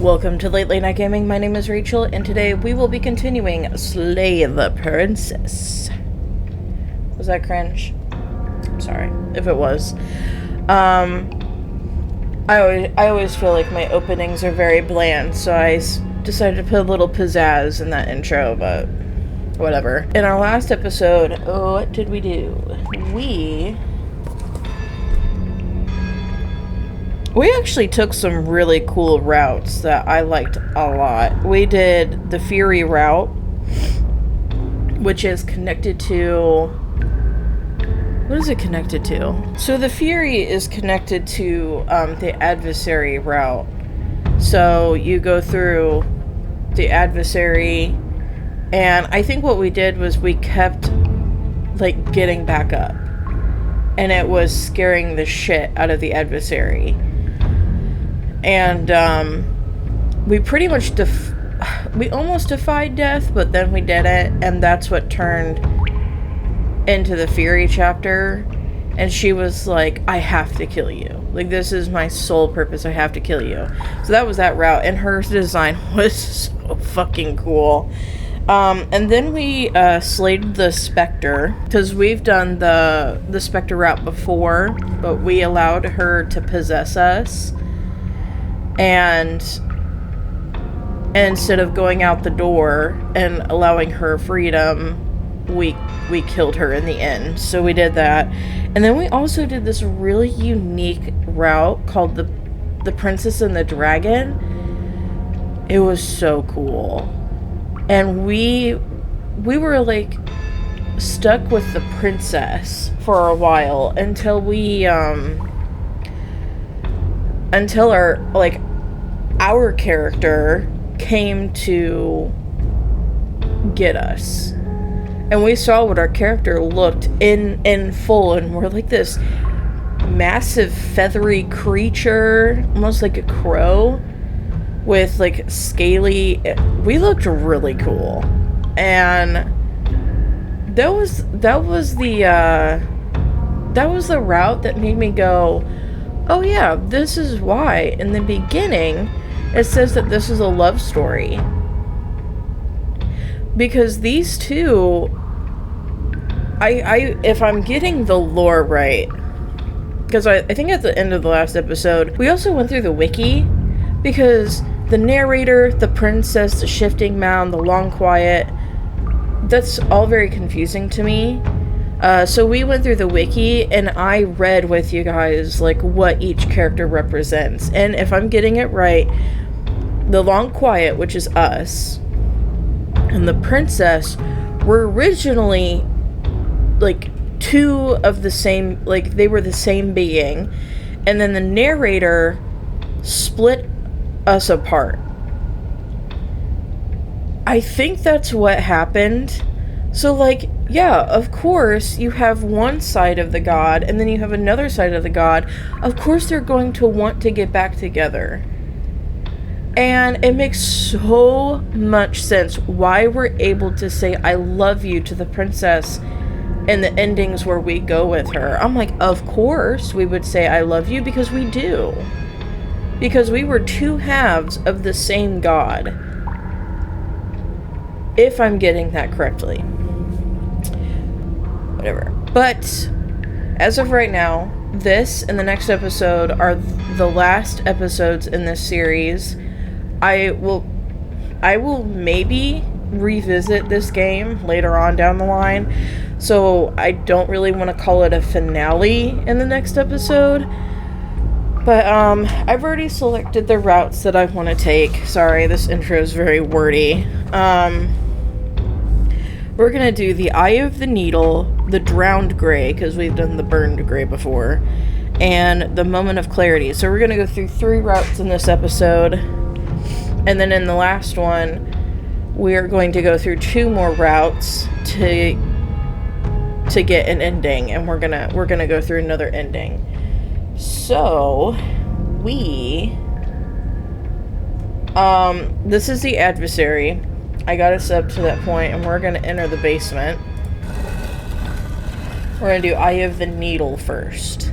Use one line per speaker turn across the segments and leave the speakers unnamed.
Welcome to Late Night Gaming. My name is Rachel, and today we will be continuing Slay the Princess. Was that cringe? I'm sorry if it was. I always feel like my openings are very bland, so I decided to put a little pizzazz in that intro, but whatever. In our last episode, what did we do? We actually took some really cool routes that I liked a lot. We did the Fury route, which is connected to... What is it connected to? So the Fury is connected to the Adversary route. So you go through the Adversary, and I think what we did was we kept, like, getting back up. And it was scaring the shit out of the Adversary. And we pretty much we almost defied death, but then we did it, and that's what turned into the Fury chapter. And she was like, I have to kill you. Like, this is my sole purpose. I have to kill you. So that was that route, and her design was so fucking cool. And then we slayed the Spectre, because we've done the Spectre route before, but we allowed her to possess us. And instead of going out the door and allowing her freedom, we killed her in the end. So we did that. And then we also did this really unique route called the Princess and the Dragon. It was so cool. And we were like stuck with the princess for a while until our character came to get us. And we saw what our character looked in full, and we're like this massive feathery creature, almost like a crow, with like scaly... We looked really cool. And that was the route that made me go, oh yeah, this is why in the beginning it says that this is a love story. Because these two, if I'm getting the lore right, because I think at the end of the last episode, we also went through the wiki, because the narrator, the princess, the shifting mound, the long quiet, that's all very confusing to me. So we went through the wiki, and I read with you guys, like, what each character represents. And if I'm getting it right, the long quiet, which is us, and the princess were originally, like, two of the same, like, they were the same being. And then the narrator split us apart. I think that's what happened. So, like, yeah, of course, you have one side of the god, and then you have another side of the god. Of course they're going to want to get back together. And it makes so much sense why we're able to say, I love you to the princess in the endings where we go with her. I'm like, of course we would say, I love you, because we do. Because we were two halves of the same god. If I'm getting that correctly. Whatever. But as of right now, this and the next episode are the last episodes in this series. I will maybe revisit this game later on down the line, so I don't really want to call it a finale in the next episode. But I've already selected the routes that I want to take. Sorry, this intro is very wordy. We're going to do the Eye of the Needle, the Drowned Grey, because we've done the Burned Grey before, and the Moment of Clarity. So we're going to go through 3 routes in this episode, and then in the last one, we're going to go through 2 more routes to get an ending, and we're gonna go through another ending. So, this is the Adversary. I got us up to that point, and we're gonna enter the basement. We're gonna do Eye of the Needle first.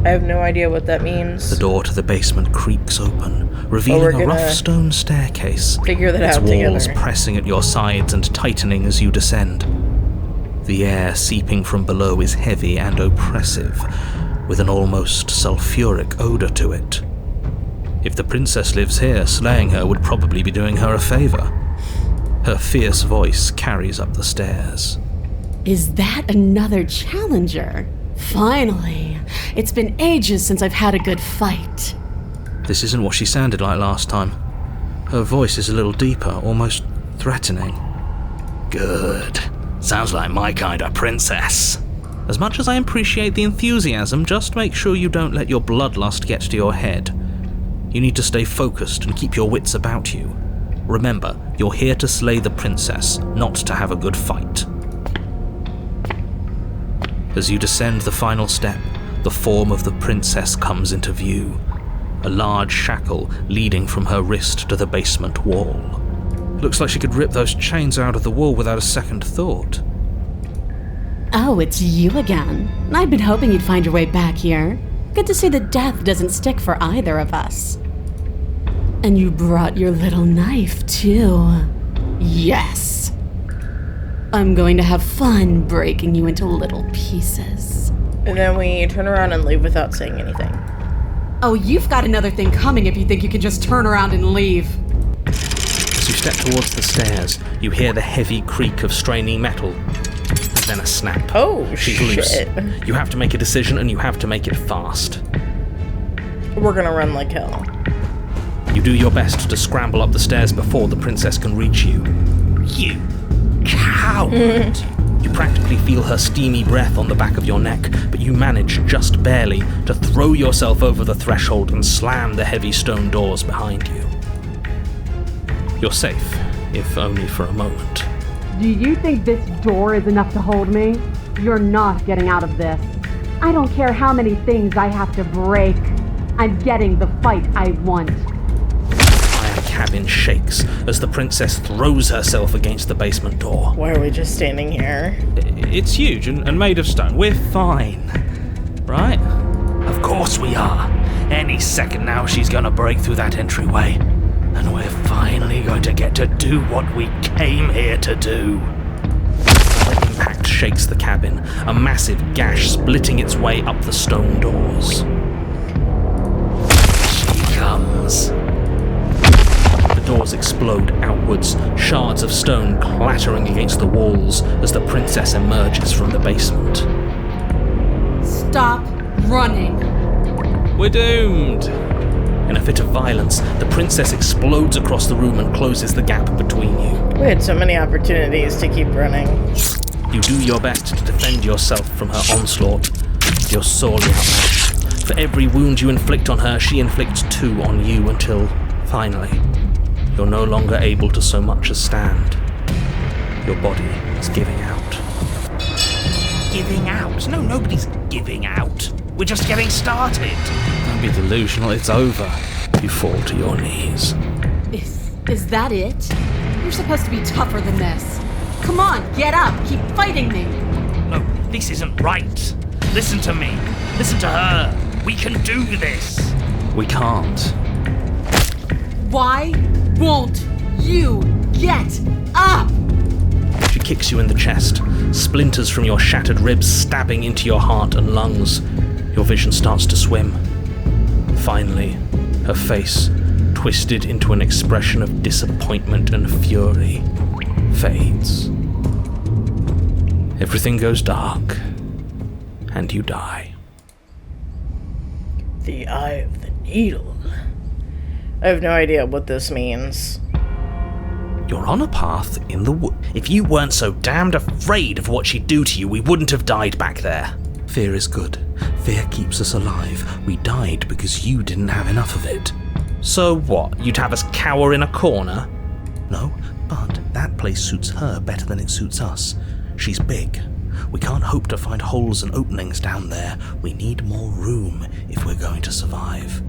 I have no idea what that means.
The door to the basement creaks open, revealing a rough stone staircase.
Figure that
its
out
walls
together.
pressing at your sides and tightening as you descend. The air seeping from below is heavy and oppressive, with an almost sulphuric odor to it. If the princess lives here, slaying her would probably be doing her a favor. Her fierce voice carries up the stairs.
Is that another challenger? Finally. It's been ages since I've had a good fight.
This isn't what she sounded like last time. Her voice is a little deeper, almost threatening. Good. Sounds like my kind of princess. As much as I appreciate the enthusiasm, just make sure you don't let your bloodlust get to your head. You need to stay focused and keep your wits about you. Remember, you're here to slay the princess, not to have a good fight. As you descend the final step, the form of the princess comes into view. A large shackle leading from her wrist to the basement wall. Looks like she could rip those chains out of the wall without a second thought.
Oh, it's you again. I'd been hoping you'd find your way back here. Good to see that death doesn't stick for either of us. And you brought your little knife, too. Yes! I'm going to have fun breaking you into little pieces.
And then we turn around and leave without saying anything.
Oh, you've got another thing coming if you think you can just turn around and leave.
As you step towards the stairs, you hear the heavy creak of straining metal. And then a snap.
Oh,
She's
shit.
loose. You have to make a decision and you have to make it fast.
We're gonna run like hell.
You do your best to scramble up the stairs before the princess can reach you. You coward! You practically feel her steamy breath on the back of your neck, but you manage, just barely, to throw yourself over the threshold and slam the heavy stone doors behind you. You're safe, if only for a moment.
Do you think this door is enough to hold me? You're not getting out of this. I don't care how many things I have to break. I'm getting the fight I want.
The cabin shakes as the princess throws herself against the basement door.
Why are we just standing here?
It's huge and made of stone. We're fine. Right? Of course we are. Any second now she's gonna break through that entryway. And we're finally going to get to do what we came here to do. The impact shakes the cabin, a massive gash splitting its way up the stone doors. She comes. The doors explode outwards, shards of stone clattering against the walls as the princess emerges from the basement.
Stop running.
We're doomed! In a fit of violence, the princess explodes across the room and closes the gap between you.
We had so many opportunities to keep running.
You do your best to defend yourself from her onslaught. You're sorely outmatched. For every wound you inflict on her, she inflicts 2 on you until, finally, you're no longer able to so much as stand. Your body is giving out. Giving out? No, nobody's giving out. We're just getting started. Don't be delusional, it's over. You fall to your knees.
Is that it? You're supposed to be tougher than this. Come on, get up, keep fighting me.
No, this isn't right. Listen to me. Listen to her. We can do this. We can't.
Why won't you get up?
She kicks you in the chest, splinters from your shattered ribs stabbing into your heart and lungs. Your vision starts to swim. Finally, her face, twisted into an expression of disappointment and fury, fades. Everything goes dark, and you die.
The Eye of the Needle. I have no idea what this means.
You're on a path in the wood. If you weren't so damned afraid of what she'd do to you, we wouldn't have died back there. Fear is good. Fear keeps us alive. We died because you didn't have enough of it. So what? You'd have us cower in a corner? No, but that place suits her better than it suits us. She's big. We can't hope to find holes and openings down there. We need more room if we're going to survive.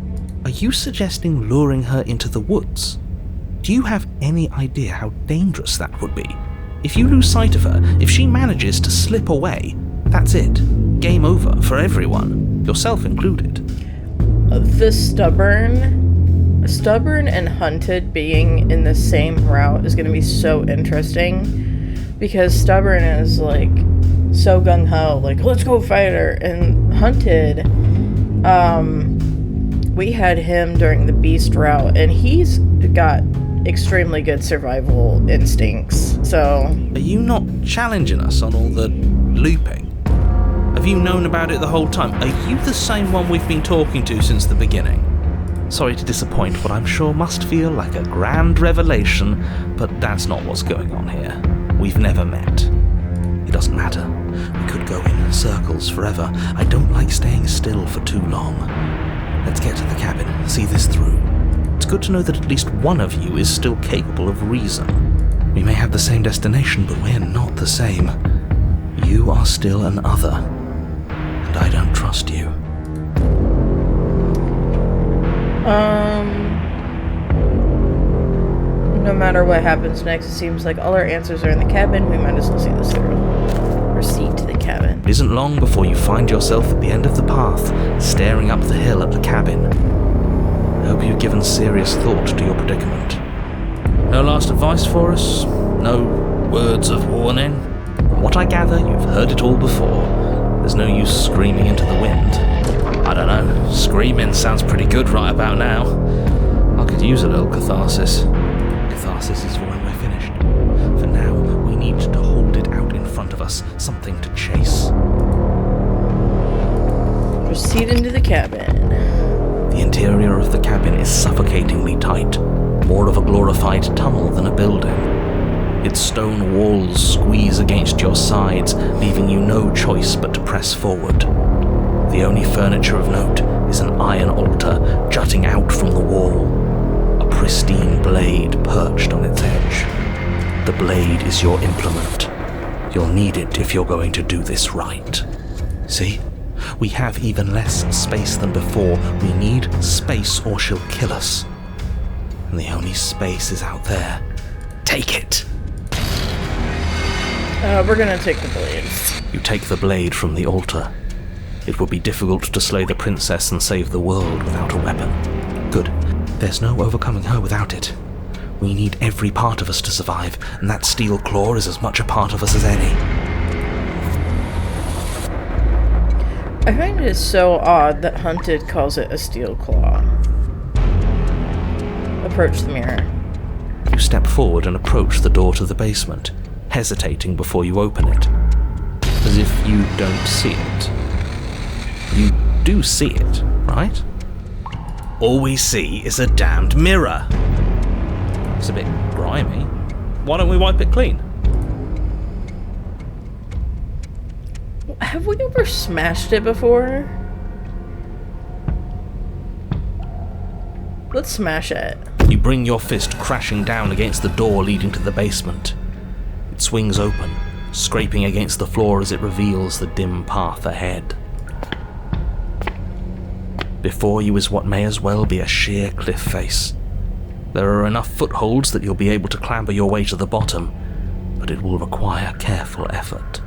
Are you suggesting luring her into the woods? Do you have any idea how dangerous that would be? If you lose sight of her, if she manages to slip away, that's it. game over for everyone, yourself included.
The stubborn and hunted being in the same route is going to be so interesting, because stubborn is like so gung-ho, like let's go fight her, and hunted, we had him during the beast route and he's got extremely good survival instincts. So
are you not challenging us on all the looping? Have you known about it the whole time? Are you the same one we've been talking to since the beginning? Sorry to disappoint, what I'm sure must feel like a grand revelation, but that's not what's going on here. We've never met. It doesn't matter. We could go in circles forever. I don't like staying still for too long. Let's get to the cabin, see this through. It's good to know that at least one of you is still capable of reason. We may have the same destination, but we're not the same. You are still an other, and I don't trust you.
No matter what happens next, it seems like all our answers are in the cabin. We might as well see this through. Proceed to the cabin.
It isn't long before you find yourself at the end of the path, staring up the hill at the cabin. I hope you've given serious thought to your predicament. No last advice for us? No words of warning? From what I gather, you've heard it all before. There's no use screaming into the wind. I don't know, screaming sounds pretty good right about now. I could use a little catharsis. Catharsis is for when we're finished. For now, we need to hold it out in front of us, something to chase.
Proceed into the cabin.
The interior of the cabin is suffocatingly tight, more of a glorified tunnel than a building. Its stone walls squeeze against your sides, leaving you no choice but to press forward. The only furniture of note is an iron altar jutting out from the wall, a pristine blade perched on its edge. The blade is your implement. You'll need it if you're going to do this right. See? We have even less space than before. We need space or she'll kill us. And the only space is out there. Take it!
We're gonna take the blades.
You take the blade from the altar. It would be difficult to slay the princess and save the world without a weapon. Good. There's no overcoming her without it. We need every part of us to survive, and that steel claw is as much a part of us as any.
I find it so odd that Hunted calls it a steel claw. Approach the mirror.
You step forward and approach the door to the basement, hesitating before you open it. As if you don't see it. You do see it, right? All we see is a damned mirror. It's a bit grimy. Why don't we wipe it clean?
Have we ever smashed it before? Let's smash it.
You bring your fist crashing down against the door leading to the basement. It swings open, scraping against the floor as it reveals the dim path ahead. Before you is what may as well be a sheer cliff face. There are enough footholds that you'll be able to clamber your way to the bottom, but it will require careful effort.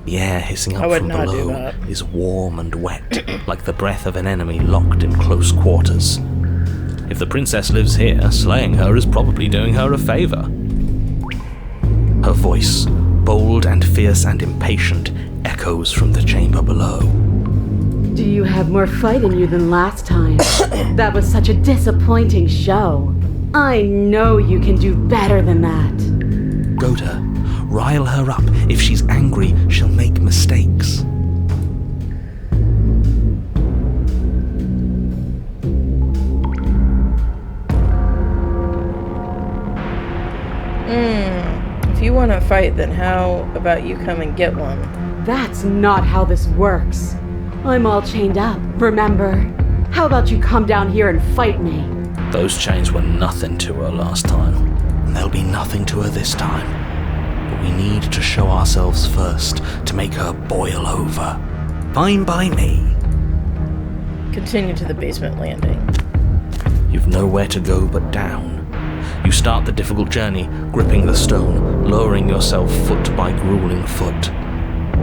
The air hissing up from below is warm and wet, like the breath of an enemy locked in close quarters. If the princess lives here, slaying her is probably doing her a favor. Her voice, bold and fierce and impatient, echoes from the chamber below.
Do you have more fight in you than last time? That was such a disappointing show. I know you can do better than that.
Goad her. Rile her up. If she's angry, she'll make mistakes.
If you want to fight, then how about you come and get one?
That's not how this works. I'm all chained up, remember? How about you come down here and fight me?
Those chains were nothing to her last time, and they'll be nothing to her this time. But we need to show ourselves first to make her boil over. Fine by me.
Continue to the basement landing.
You've nowhere to go but down. You start the difficult journey, gripping the stone, lowering yourself foot by grueling foot.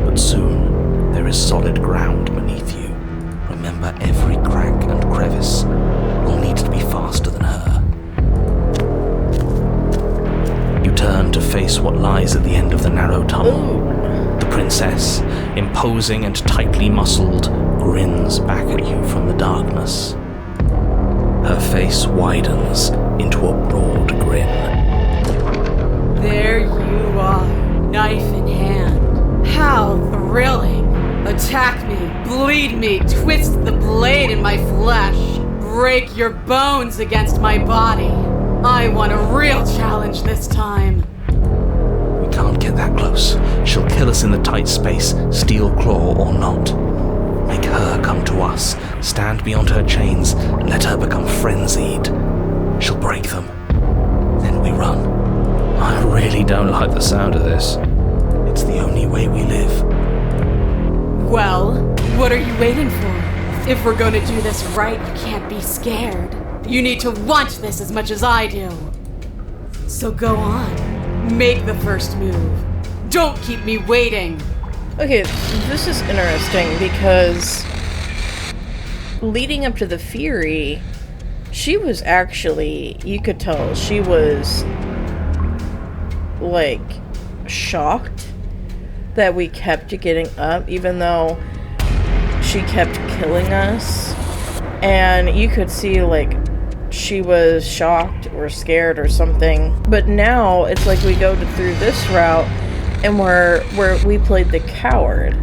But soon, There is solid ground beneath you. Remember, every crack and crevice will need to be faster than her. You turn to face what lies at the end of the narrow tunnel. The princess, imposing and tightly muscled, grins back at you from the darkness. Her face widens into a broad grin.
There you are, knife in hand. How thrilling! Attack me, bleed me, twist the blade in my flesh, break your bones against my body. I want a real challenge this time.
We can't get that close. She'll kill us in the tight space, steel claw or not. Make her come to us, stand beyond her chains, and let her become frenzied. She'll break them. Then we run. I really don't like the sound of this. It's the only way we live.
Well, what are you waiting for? If we're gonna do this right, you can't be scared. You need to want this as much as I do. So go on. Make the first move. Don't keep me waiting.
Okay, this is interesting because leading up to the Fury, she was actually, you could tell, she was like shocked that we kept getting up, even though she kept killing us. And you could see like she was shocked or scared or something. But now it's like we go through this route and we played the coward.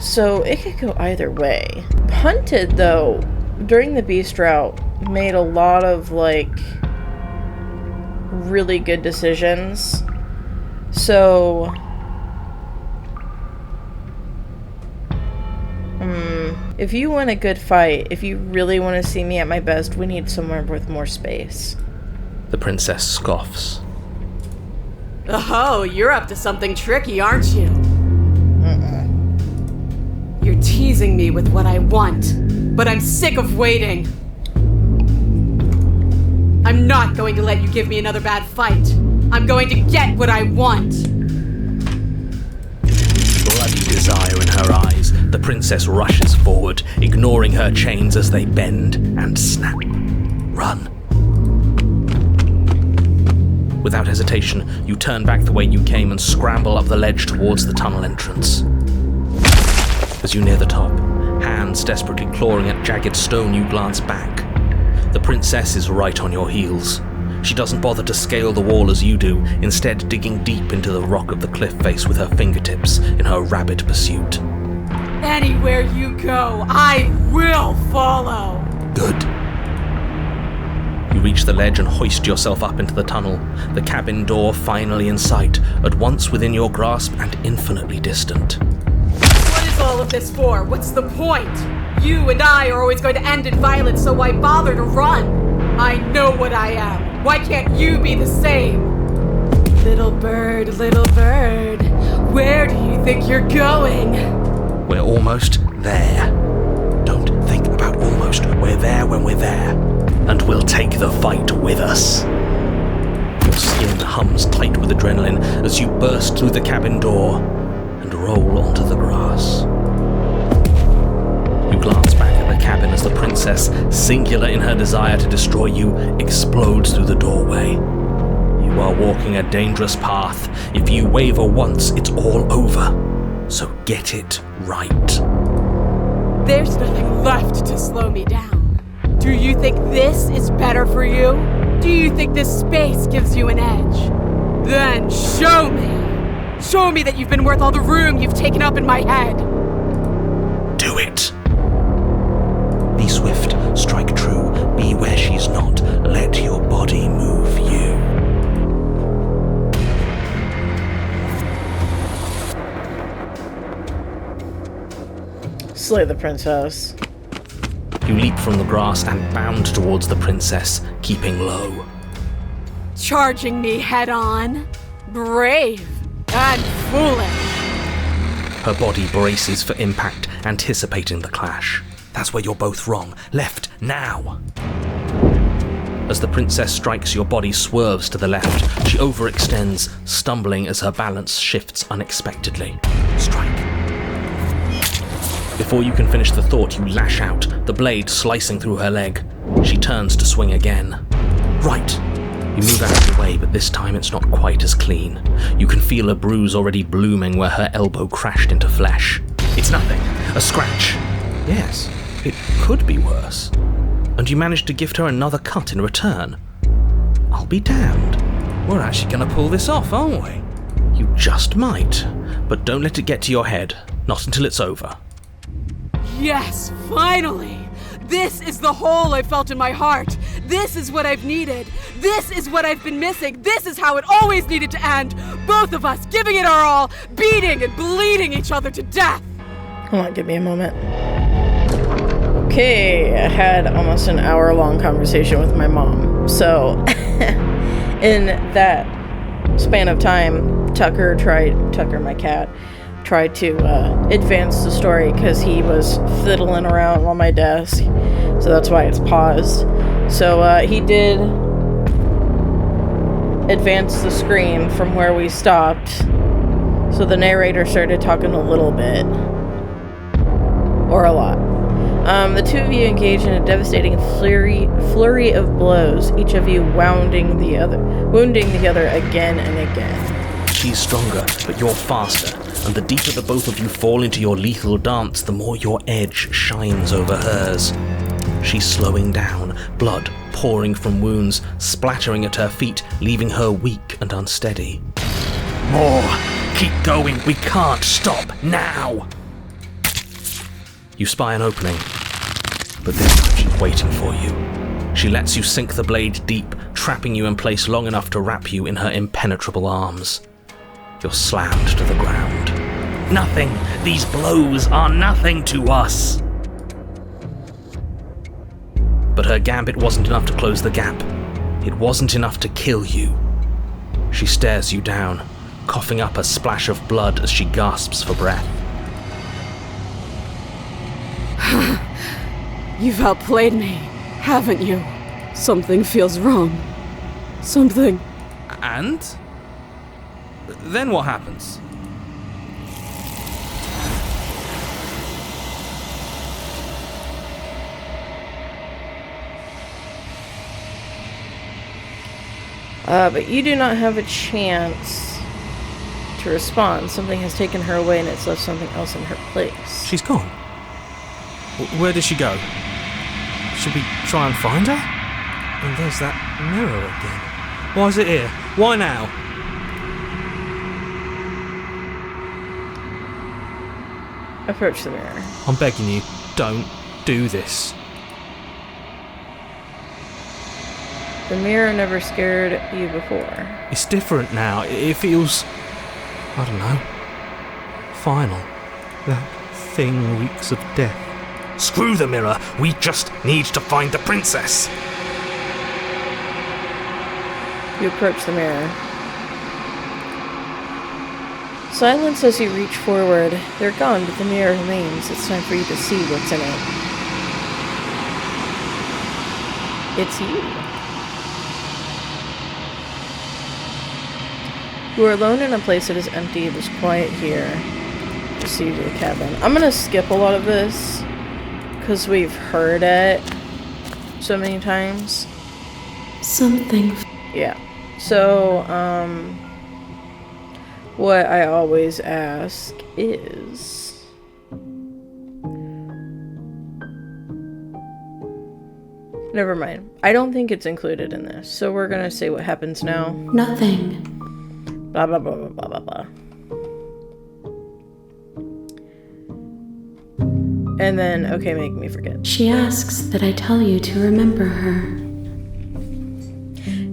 So it could go either way. Hunted, though, during the Beast route, made a lot of like really good decisions. So if you want a good fight, if you really want to see me at my best, we need somewhere with more space.
The princess scoffs.
Oh, you're up to something tricky, aren't you? You're teasing me with what I want, but I'm sick of waiting. I'm not going to let you give me another bad fight. I'm going to get what I want.
Bloody desire in her eyes, the princess rushes forward, ignoring her chains as they bend and snap. Run. Without hesitation, you turn back the way you came and scramble up the ledge towards the tunnel entrance. As you near the top, hands desperately clawing at jagged stone, you glance back. The princess is right on your heels. She doesn't bother to scale the wall as you do, instead digging deep into the rock of the cliff face with her fingertips in her rabid pursuit.
Anywhere you go, I will follow.
Good. You reach the ledge and hoist yourself up into the tunnel, the cabin door finally in sight, at once within your grasp and infinitely distant.
What is all of this for? What's the point? You and I are always going to end in violence, so why bother to run? I know what I am. Why can't you be the same? Little bird, where do you think you're going?
We're almost there. Don't think about almost. We're there when we're there. And we'll take the fight with us. Your skin hums tight with adrenaline as you burst through the cabin door and roll onto the grass. You glance back at the cabin as the princess, singular in her desire to destroy you, explodes through the doorway. You are walking a dangerous path. If you waver once, it's all over. So get it right.
There's nothing left to slow me down. Do you think this is better for you? Do you think this space gives you an edge? Then show me! Show me that you've been worth all the room you've taken up in my head!
Do it! Be swift, strike true, be where she's not, let your body move you.
Slay the princess.
You leap from the grass and bound towards the princess, keeping low.
Charging me head on? Brave and foolish.
Her body braces for impact, anticipating the clash. That's where you're both wrong. Left, now! As the princess strikes, your body swerves to the left. She overextends, stumbling as her balance shifts unexpectedly. Strike. Before you can finish the thought, you lash out, the blade slicing through her leg. She turns to swing again. Right. You move out of the way, but this time it's not quite as clean. You can feel a bruise already blooming where her elbow crashed into flesh. It's nothing. A scratch. Yes, it could be worse. And you manage to gift her another cut in return. I'll be damned. We're actually going to pull this off, aren't we? You just might. But don't let it get to your head. Not until it's over.
Yes, finally! This is the hole I felt in my heart. This is what I've needed. This is what I've been missing. This is how it always needed to end. Both of us giving it our all, beating and bleeding each other to death.
Hold on, give me a moment. Okay, I had almost an hour-long conversation with my mom. So, in that span of time, Tucker, my cat, tried to advance the story because he was fiddling around on my desk. So that's why it's paused. So he did advance the screen from where we stopped. So the narrator started talking a little bit. Or a lot. The two of you engage in a devastating flurry of blows, each of you wounding the other again and again.
She's stronger, but you're faster, and the deeper the both of you fall into your lethal dance, the more your edge shines over hers. She's slowing down, blood pouring from wounds, splattering at her feet, leaving her weak and unsteady. More! Keep going! We can't stop! Now! You spy an opening, but this time she's waiting for you. She lets you sink the blade deep, trapping you in place long enough to wrap you in her impenetrable arms. You're slammed to the ground. Nothing! These blows are nothing to us! But her gambit wasn't enough to close the gap. It wasn't enough to kill you. She stares you down, coughing up a splash of blood as she gasps for breath.
You've outplayed me, haven't you? Something feels wrong. Something.
And? Then what happens?
But you do not have a chance to respond. Something has taken her away and it's left something else in her place.
She's gone. Where did she go? Should we try and find her? And there's that mirror again. Why is it here? Why now?
Approach the mirror.
I'm begging you, don't do this.
The mirror never scared you before.
It's different now. It feels... I don't know. Final. That thing reeks of death. Screw the mirror. We just need to find the princess.
You approach the mirror. Silence as you reach forward. They're gone, but the mirror remains. It's time for you to see what's in it. It's you. You are alone in a place that is empty. It is quiet here. Proceed to the cabin. I'm gonna skip a lot of this because we've heard it so many times.
Something.
Yeah. So, what I always ask is... Never mind. I don't think it's included in this. So we're gonna say what happens now.
Nothing.
Blah, blah, blah, blah, blah, blah, blah. And then, okay, make me forget.
She asks that I tell you to remember her.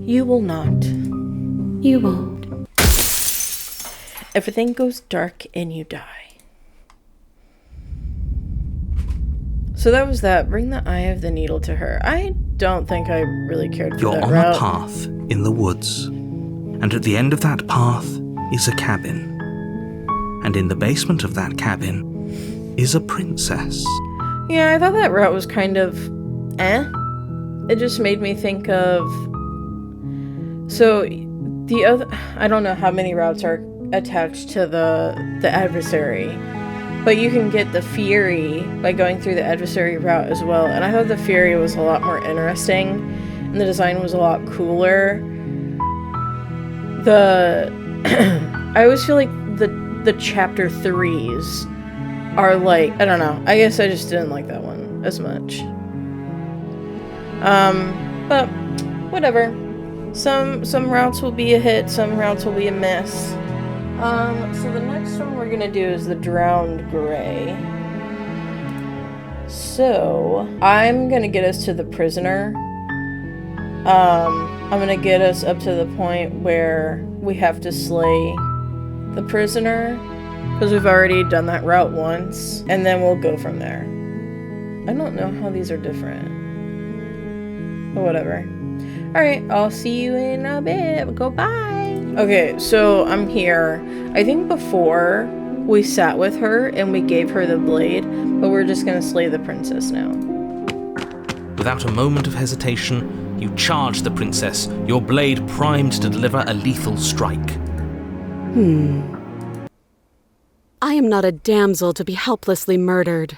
You will not.
You won't.
Everything goes dark and you die. So that was that. Bring the eye of the needle to her. I don't think I really cared for
You're
that
on
route.
a path in the woods, and at the end of that path is a cabin. And in the basement of that cabin is a princess.
Yeah, I thought that route was kind of It just made me think of... So, the other... I don't know how many routes are attached to the adversary. But you can get the Fury by going through the adversary route as well. And I thought the Fury was a lot more interesting, and the design was a lot cooler. I always feel like the chapter 3s are like, I don't know. I guess I just didn't like that one as much. But whatever. Some routes will be a hit, some routes will be a miss. So the next one we're gonna do is the Drowned Gray. So I'm gonna get us to the prisoner. I'm gonna get us up to the point where we have to slay the prisoner, because we've already done that route once, and then we'll go from there. I don't know how these are different, but whatever. Alright, I'll see you in a bit. Goodbye. Okay, so I'm here. I think before we sat with her and we gave her the blade, but we're just gonna slay the princess now.
Without a moment of hesitation, you charge the princess, your blade primed to deliver a lethal strike.
I am not a damsel to be helplessly murdered.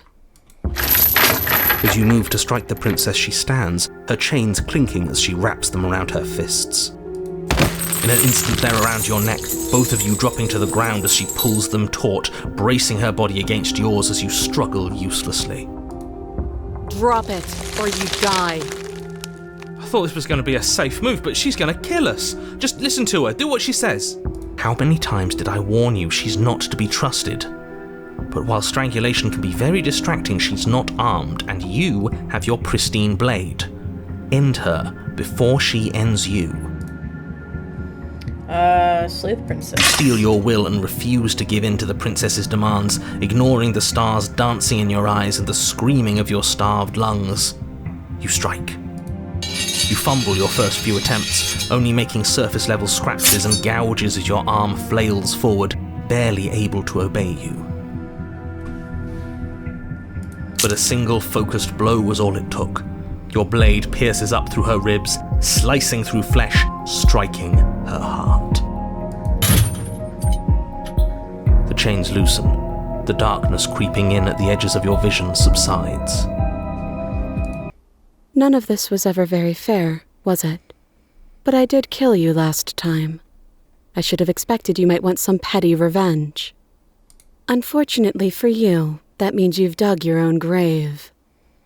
As you move to strike the princess, she stands, her chains clinking as she wraps them around her fists. In an instant, they're around your neck, both of you dropping to the ground as she pulls them taut, bracing her body against yours as you struggle uselessly.
Drop it, or you die.
I thought this was going to be a safe move, but she's going to kill us. Just listen to her, do what she says. How many times did I warn you she's not to be trusted? But while strangulation can be very distracting, she's not armed, and you have your pristine blade. End her before she ends you.
Slay the princess.
Steel your will and refuse to give in to the princess's demands, ignoring the stars dancing in your eyes and the screaming of your starved lungs. You strike. You fumble your first few attempts, only making surface-level scratches and gouges as your arm flails forward, barely able to obey you. But a single focused blow was all it took. Your blade pierces up through her ribs, slicing through flesh, striking her heart. The chains loosen. The darkness creeping in at the edges of your vision subsides.
None of this was ever very fair, was it? But I did kill you last time. I should have expected you might want some petty revenge. Unfortunately for you, that means you've dug your own grave.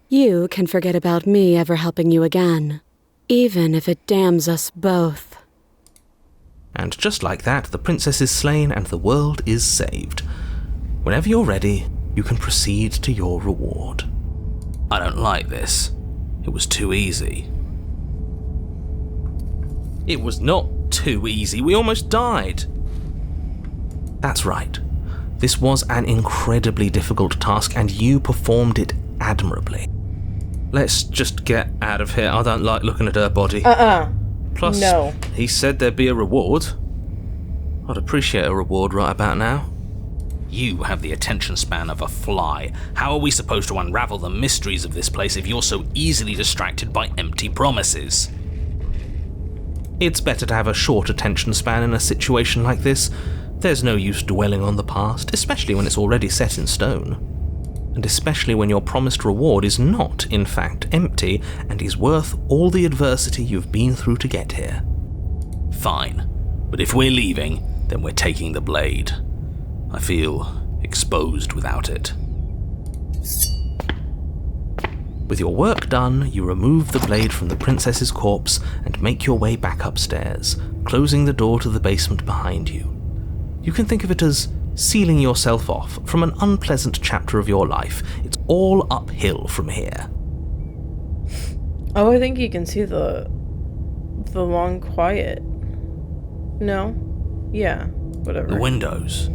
You can forget about me ever helping you again, even if it damns us both.
And just like that, the princess is slain and the world is saved. Whenever you're ready, you can proceed to your reward. I don't like this. It was too easy. It was not too easy. We almost died. That's right. This was an incredibly difficult task, and you performed it admirably. Let's just get out of here. I don't like looking at her body. Plus,
no.
He said there'd be a reward. I'd appreciate a reward right about now. You have the attention span of a fly. How are we supposed to unravel the mysteries of this place if you're so easily distracted by empty promises? It's better to have a short attention span in a situation like this. There's no use dwelling on the past, especially when it's already set in stone. And especially when your promised reward is not, in fact, empty and is worth all the adversity you've been through to get here. Fine, but if we're leaving, then we're taking the blade. I feel exposed without it. With your work done, you remove the blade from the princess's corpse and make your way back upstairs, closing the door to the basement behind you. You can think of it as sealing yourself off from an unpleasant chapter of your life. It's all uphill from here.
Oh, I think you can see the long quiet. No? Yeah, whatever.
The windows.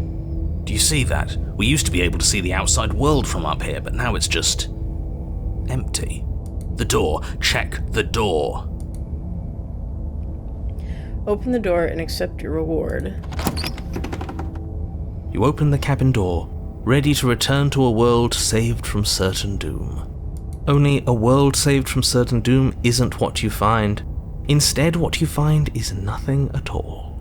Do you see that? We used to be able to see the outside world from up here, but now it's just empty. The door. Check the door.
Open the door and accept your reward.
You open the cabin door, ready to return to a world saved from certain doom. Only a world saved from certain doom isn't what you find. Instead, what you find is nothing at all.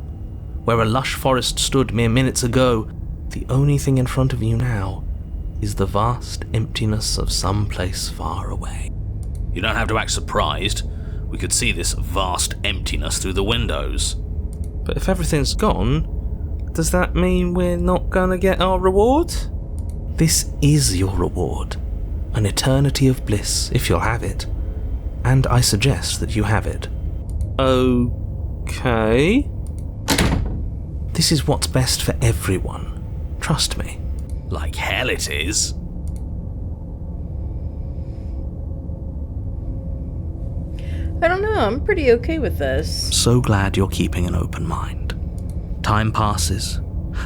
Where a lush forest stood mere minutes ago, the only thing in front of you now is the vast emptiness of some place far away.
You don't have to act surprised. We could see this vast emptiness through the windows.
But if everything's gone, does that mean we're not gonna get our reward? This is your reward. An eternity of bliss, if you'll have it. And I suggest that you have it. Okay. This is what's best for everyone. Trust me.
Like hell it is.
I don't know, I'm pretty okay with this.
So glad you're keeping an open mind. Time passes.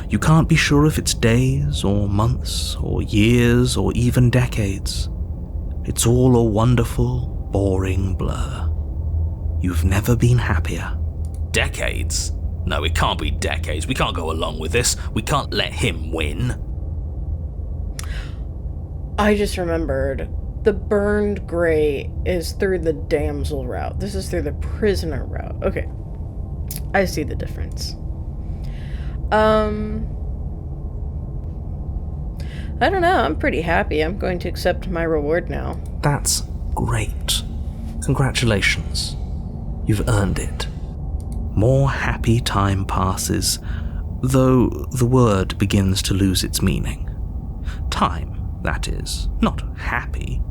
You can't be sure if it's days or months or years or even decades. It's all a wonderful, boring blur. You've never been happier.
Decades? No, it can't be decades. We can't go along with this. We can't let him win.
I just remembered. The burned gray is through the damsel route. This is through the prisoner route. Okay. I see the difference. I don't know. I'm pretty happy. I'm going to accept my reward now.
That's great. Congratulations. You've earned it. More happy time passes, though the word begins to lose its meaning. Time, that is, not happy.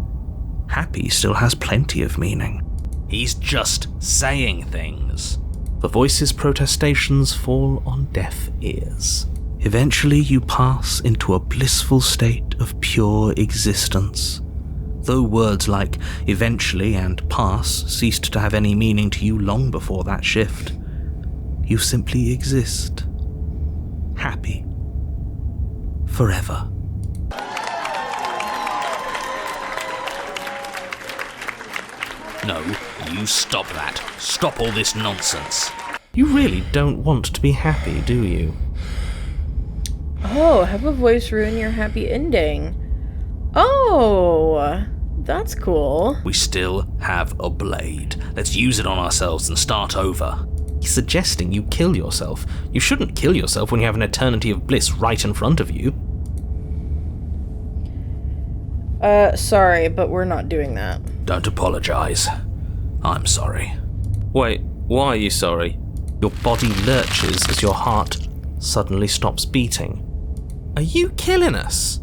Happy still has plenty of meaning.
He's just saying things.
The voice's protestations fall on deaf ears. Eventually you pass into a blissful state of pure existence. Though words like eventually and pass ceased to have any meaning to you long before that shift, you simply exist. Happy. Forever.
No, you stop that. Stop all this nonsense.
You really don't want to be happy, do you?
Oh, have a voice ruin your happy ending. Oh, that's cool.
We still have a blade. Let's use it on ourselves and start over.
He's suggesting you kill yourself. You shouldn't kill yourself when you have an eternity of bliss right in front of you.
Sorry, but we're not doing that.
Don't apologize. I'm sorry.
Wait, why are you sorry? Your body lurches as your heart suddenly stops beating. Are you killing us?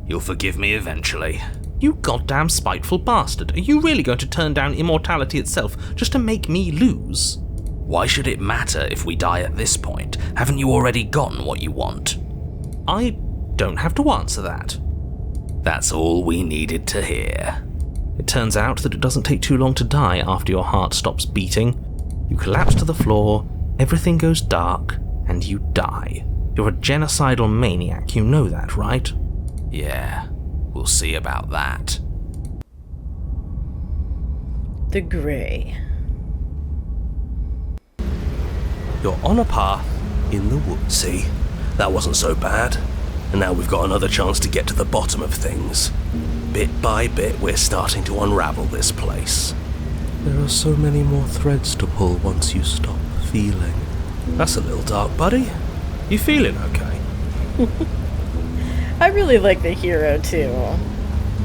You'll forgive me eventually.
You goddamn spiteful bastard. Are you really going to turn down immortality itself just to make me lose?
Why should it matter if we die at this point? Haven't you already gotten what you want?
I don't have to answer that.
That's all we needed to hear.
It turns out that it doesn't take too long to die after your heart stops beating. You collapse to the floor, everything goes dark, and you die. You're a genocidal maniac, you know that, right?
Yeah, we'll see about that.
The Grey.
You're on a path in the woods. See, that wasn't so bad. And now we've got another chance to get to the bottom of things. Bit by bit, we're starting to unravel this place.
There are so many more threads to pull once you stop feeling.
That's a little dark, buddy. You feeling okay?
I really like the hero, too.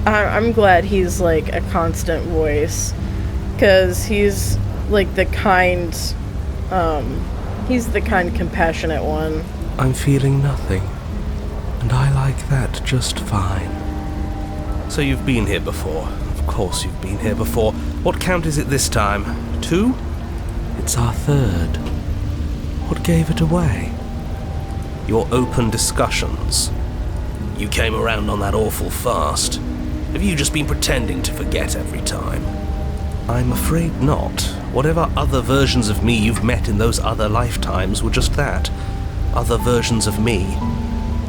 I'm glad he's, like, a constant voice. Because he's, like, the kind, he's the kind, compassionate one.
I'm feeling nothing. And I like that just fine.
So you've been here before. Of course you've been here before. What count is it this time? 2?
It's our third. What gave it away?
Your open discussions. You came around on that awful fast. Have you just been pretending to forget every time? I'm afraid not. Whatever other versions of me you've met in those other lifetimes were just that. Other versions of me.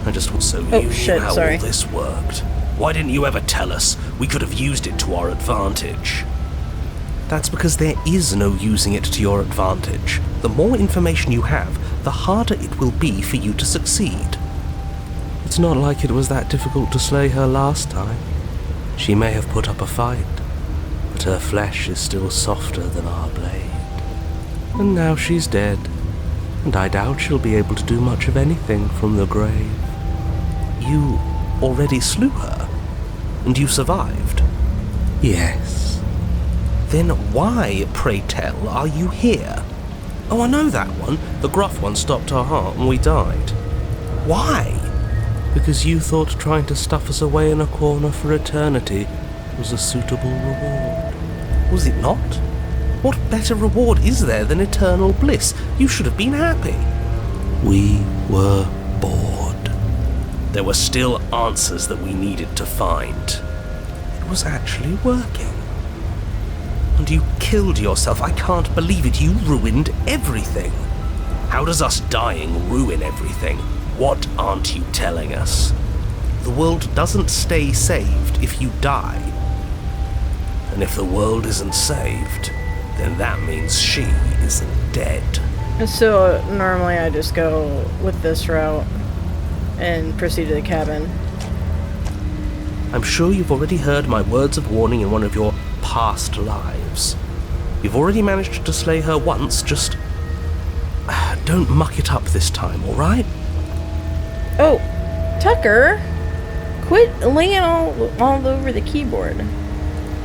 I just want so you knew how all this worked. Why didn't you ever tell us? We could have used it to our advantage. That's because there is no using it to your advantage. The more information you have, the harder it will be for you to succeed.
It's not like it was that difficult to slay her last time. She may have put up a fight, but her flesh is still softer than our blade. And now she's dead, and I doubt she'll be able to do much of anything from the grave.
You already slew her, and you survived.
Yes.
Then why, pray tell, are you here? Oh, I know that one. The gruff one stopped our heart and we died. Why? Because you thought trying to stuff us away in a corner for eternity was a suitable reward. Was it not? What better reward is there than eternal bliss? You should have been happy.
We were bored.
There were still answers that we needed to find. It was actually working. And you killed yourself. I can't believe it. You ruined everything. How does us dying ruin everything? What aren't you telling us? The world doesn't stay saved if you die. And if the world isn't saved, then that means she isn't dead.
So normally I just go with this route and proceed to the cabin.
I'm sure you've already heard my words of warning in one of your past lives. You've already managed to slay her once, just don't muck it up this time, alright?
Oh, Tucker, quit laying all over the keyboard.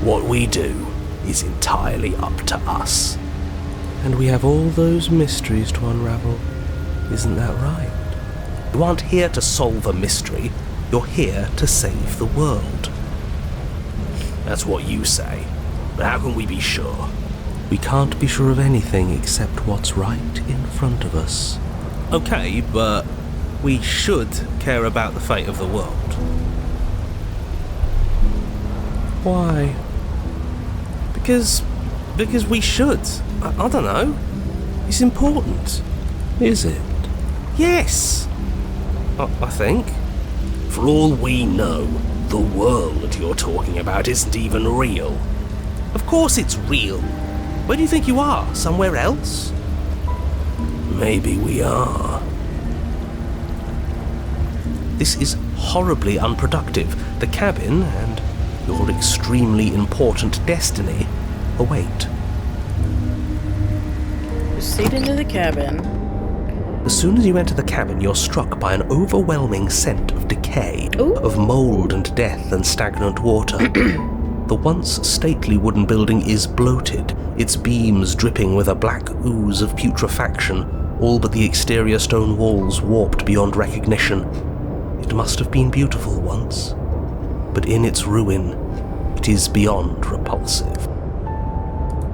What we do is entirely up to us.
And we have all those mysteries to unravel. Isn't that right?
You aren't here to solve a mystery, you're here to save the world. That's what you say, but how can we be sure?
We can't be sure of anything except what's right in front of us.
Okay, but we should care about the fate of the world.
Why?
Because we should. I don't know. It's important.
Is it?
Yes. I think. For all we know, the world you're talking about isn't even real. Of course it's real. Where do you think you are? Somewhere else? Maybe we are. This is horribly unproductive. The cabin and your extremely important destiny await.
Proceed into the cabin.
As soon as you enter the cabin, you're struck by an overwhelming scent of decay,
Ooh.
of mold and death and stagnant water. The once stately wooden building is bloated, its beams dripping with a black ooze of putrefaction, all but the exterior stone walls warped beyond recognition. It must have been beautiful once, but in its ruin, it is beyond repulsive.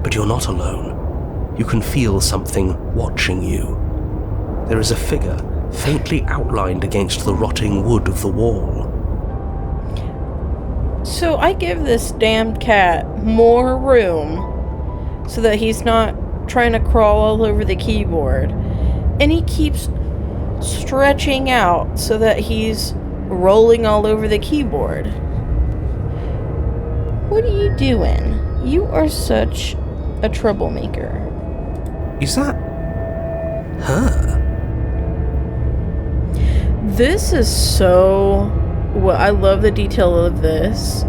But you're not alone. You can feel something watching you. There is a figure faintly outlined against the rotting wood of the wall.
So I give this damned cat more room so that he's not trying to crawl all over the keyboard. And he keeps stretching out so that he's rolling all over the keyboard. What are you doing? You are such a troublemaker.
Is that her?
This is so... Well, I love the detail of this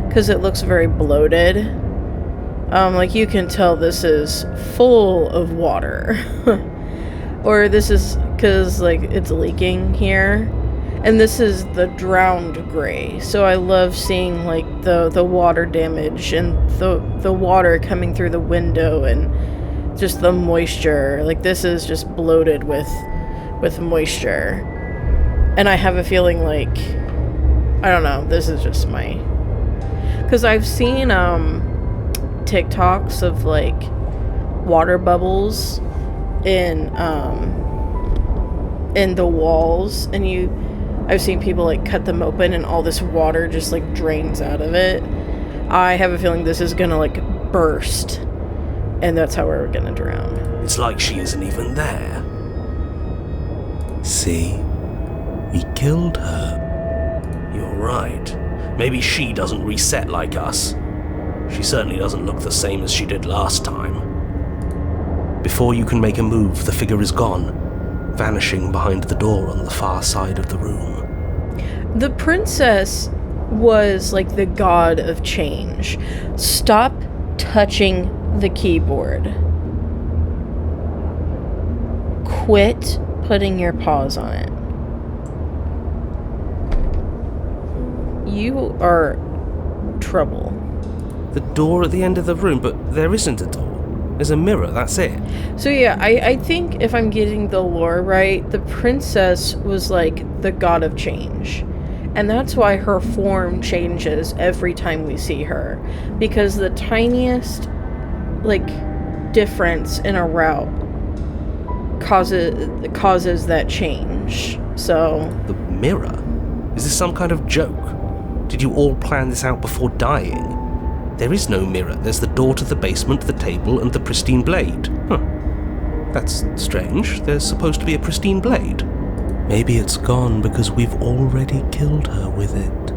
because it looks very bloated. Like you can tell this is full of water. Or this is because like it's leaking here. And this is the drowned gray. So I love seeing like the water damage and the water coming through the window and just the moisture. Like this is just bloated with moisture. And I have a feeling like, I don't know, this is just my... Because I've seen TikToks of like water bubbles in the walls, and I've seen people like cut them open and all this water just like drains out of it. I have a feeling this is gonna like burst, and that's how we're gonna drown.
It's like she isn't even there.
See? We killed her.
You're right. Maybe she doesn't reset like us. She certainly doesn't look the same as she did last time.
Before you can make a move, the figure is gone, vanishing behind the door on the far side of the room.
The princess was like the god of change. Stop touching the keyboard. Quit putting your paws on it. you are trouble.
The door at the end of the room, but there isn't a door. There's a mirror, that's it.
So yeah, I think if I'm getting the lore right, the princess was like the god of change. And that's why her form changes every time we see her. Because the tiniest, like, difference in a route causes that change. So...
The mirror? Is this some kind of joke? Did you all plan this out before dying? There is no mirror. There's the door to the basement, the table, and the pristine blade. Huh. That's strange. There's supposed to be a pristine blade. Maybe it's gone because we've already killed her with it.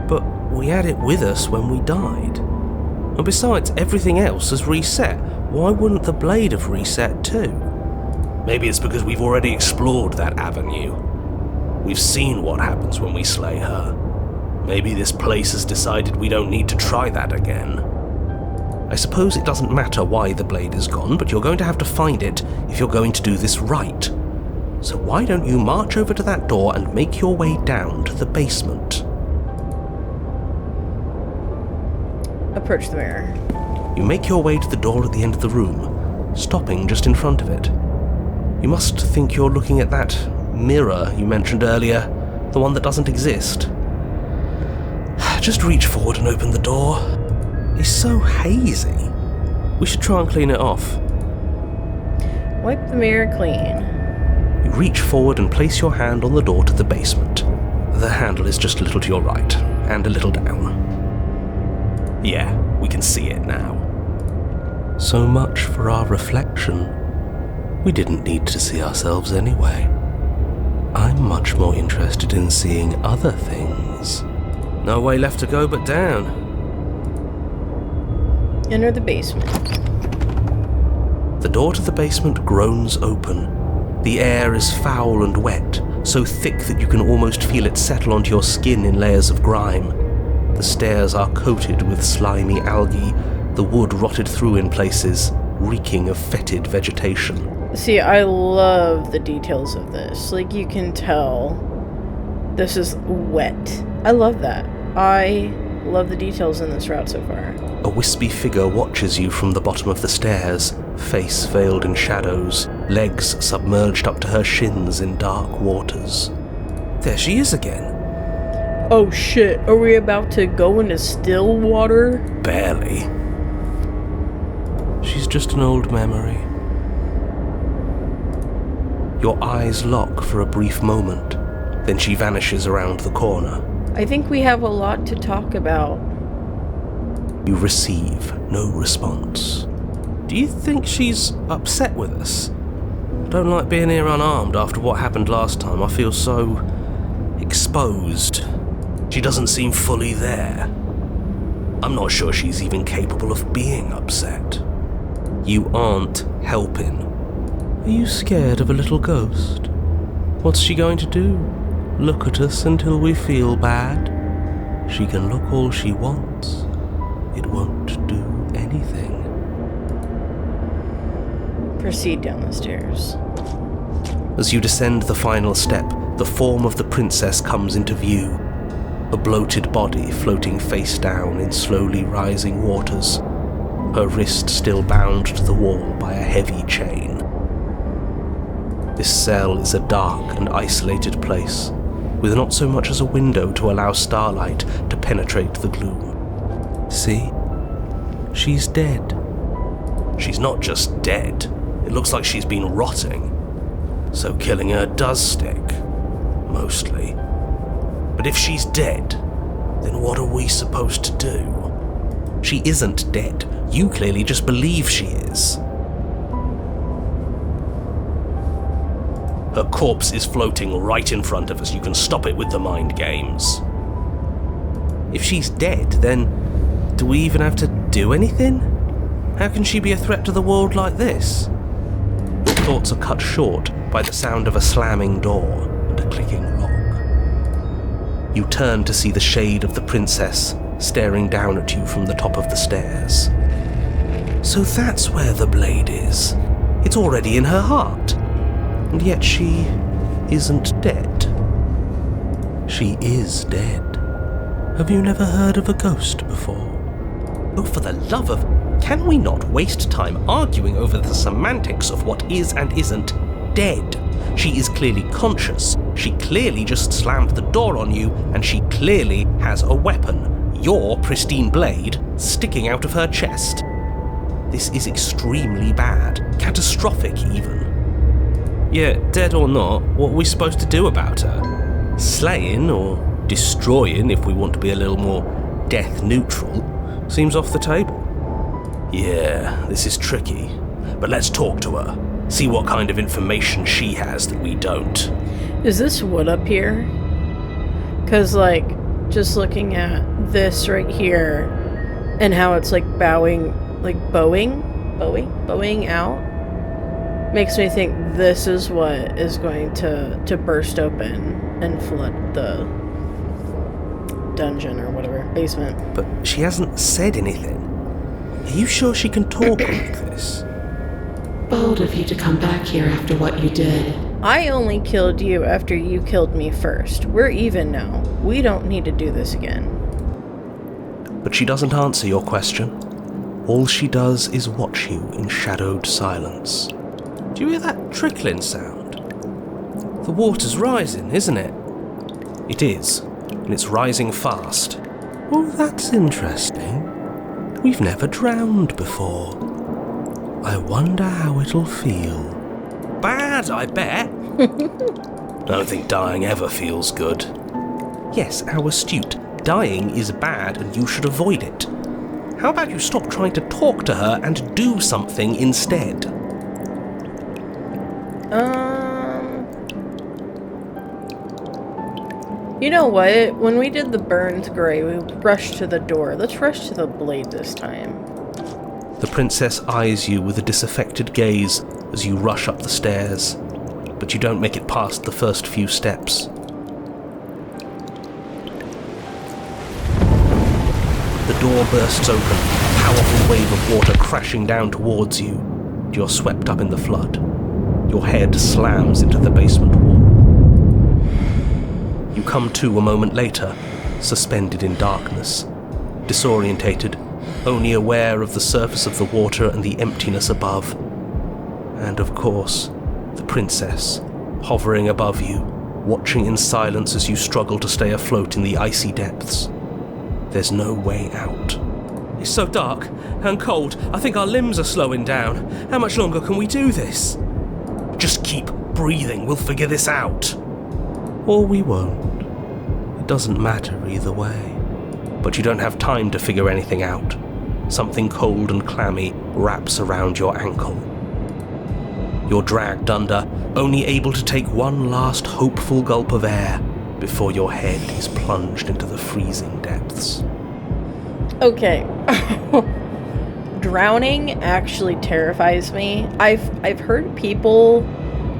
But we had it with us when we died. And besides, everything else has reset. Why wouldn't the blade have reset too? Maybe it's because we've already explored that avenue. We've seen what happens when we slay her. Maybe this place has decided we don't need to try that again. I suppose it doesn't matter why the blade is gone, but you're going to have to find it if you're going to do this right. So why don't you march over to that door and make your way down to the basement?
Approach the mirror.
You make your way to the door at the end of the room, stopping just in front of it. You must think you're looking at that mirror you mentioned earlier, the one that doesn't exist. Just reach forward and open the door. It's so hazy. We should try and clean it off.
Wipe the mirror clean.
You reach forward and place your hand on the door to the basement. The handle is just a little to your right, and a little down. Yeah, we can see it now. So much for our reflection. We didn't need to see ourselves anyway. I'm much more interested in seeing other things. No way left to go but down.
Enter the basement.
The door to the basement groans open. The air is foul and wet, so thick that you can almost feel it settle onto your skin in layers of grime. The stairs are coated with slimy algae, the wood rotted through in places, reeking of fetid vegetation.
See, I love the details of this. Like, you can tell this is wet. I love that. I love the details in this route so far.
A wispy figure watches you from the bottom of the stairs, face veiled in shadows, legs submerged up to her shins in dark waters. There she is again.
Oh shit, are we about to go into still water?
Barely. She's just an old memory. Your eyes lock for a brief moment, then she vanishes around the corner.
I think we have a lot to talk about.
You receive no response. Do you think she's upset with us? I don't like being here unarmed after what happened last time. I feel so exposed. She doesn't seem fully there. I'm not sure she's even capable of being upset. You aren't helping. Are you scared of a little ghost? What's she going to do? Look at us until we feel bad? She can look all she wants. It won't do anything.
Proceed down the stairs.
As you descend the final step, the form of the princess comes into view. A bloated body floating face down in slowly rising waters. Her wrist still bound to the wall by a heavy chain. This cell is a dark and isolated place, with not so much as a window to allow starlight to penetrate the gloom. See? She's dead. She's not just dead. It looks like she's been rotting. So killing her does stick. Mostly. But if she's dead, then what are we supposed to do? She isn't dead. You clearly just believe she is. Her corpse is floating right in front of us. You can stop it with the mind games. If she's dead, then do we even have to do anything? How can she be a threat to the world like this? Your thoughts are cut short by the sound of a slamming door and a clicking lock. You turn to see the shade of the princess staring down at you from the top of the stairs. So that's where the blade is. It's already in her heart. And yet she isn't dead. She is dead. Have you never heard of a ghost before? Oh, for the love of... Can we not waste time arguing over the semantics of what is and isn't dead? She is clearly conscious. She clearly just slammed the door on you, and she clearly has a weapon. Your pristine blade sticking out of her chest. This is extremely bad. Catastrophic, even. Yeah, dead or not, what are we supposed to do about her? Slaying, or destroying, if we want to be a little more death neutral, seems off the table. Yeah, this is tricky. But let's talk to her. See what kind of information she has that we don't.
Is this wood up here? Because, like, just looking at this right here and how it's, like, bowing out, makes me think this is what is going to burst open and flood the dungeon or whatever, basement.
But she hasn't said anything. Are you sure she can talk like this?
Bold of you to come back here after what you did.
I only killed you after you killed me first. We're even now. We don't need to do this again.
But she doesn't answer your question. All she does is watch you in shadowed silence. Do you hear that trickling sound? The water's rising, isn't it? It is, and it's rising fast. Oh, that's interesting. We've never drowned before. I wonder how it'll feel. Bad, I bet. I don't think dying ever feels good. Yes, how astute. Dying is bad and you should avoid it. How about you stop trying to talk to her and do something instead?
You know what? When we did the Burns Gray, we rushed to the door. Let's rush to the blade this time.
The princess eyes you with a disaffected gaze as you rush up the stairs, but you don't make it past the first few steps. The door bursts open, a powerful wave of water crashing down towards you, and you're swept up in the flood. Your head slams into the basement wall. You come to a moment later, suspended in darkness, disorientated, only aware of the surface of the water and the emptiness above. And of course, the princess, hovering above you, watching in silence as you struggle to stay afloat in the icy depths. There's no way out. It's so dark and cold, I think our limbs are slowing down. How much longer can we do this? Just keep breathing, we'll figure this out. Or we won't. It doesn't matter either way. But you don't have time to figure anything out. Something cold and clammy wraps around your ankle. You're dragged under, only able to take one last hopeful gulp of air before your head is plunged into the freezing depths.
Okay. Drowning actually terrifies me. I've heard people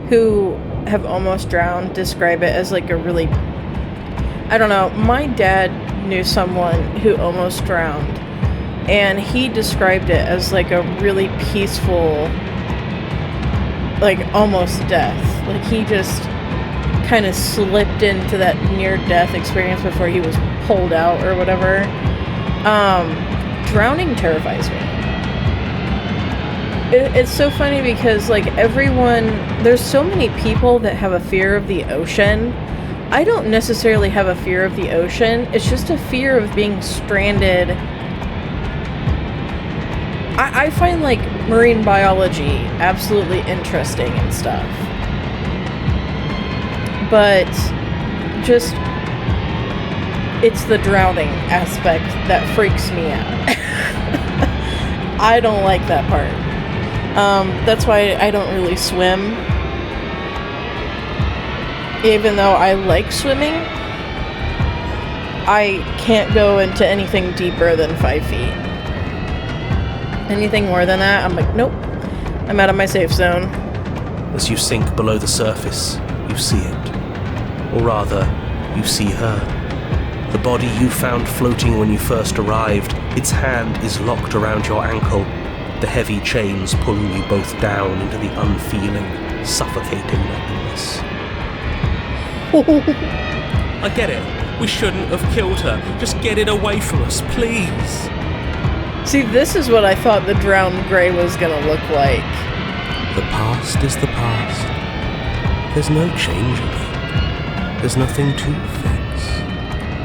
who have almost drowned describe it as like a really... I don't know. My dad knew someone who almost drowned, and he described it as like a really peaceful, like almost death. Like he just kind of slipped into that near-death experience before he was pulled out or whatever. Drowning terrifies me. It's so funny because like everyone, there's so many people that have a fear of the ocean. I don't necessarily have a fear of the ocean. It's just a fear of being stranded. I find like marine biology absolutely interesting and stuff. But just, it's the drowning aspect that freaks me out. I don't like that part. That's why I don't really swim. Even though I like swimming, I can't go into anything deeper than 5 feet. Anything more than that, I'm like, nope. I'm out of my safe zone.
As you sink below the surface, you see it. Or rather, you see her. The body you found floating when you first arrived, its hand is locked around your ankle, the heavy chains pulling you both down into the unfeeling, suffocating nothingness. I get it. We shouldn't have killed her. Just get it away from us, please.
See, this is what I thought the drowned grey was gonna look like.
The past is the past. There's no changing it. There's nothing to fix.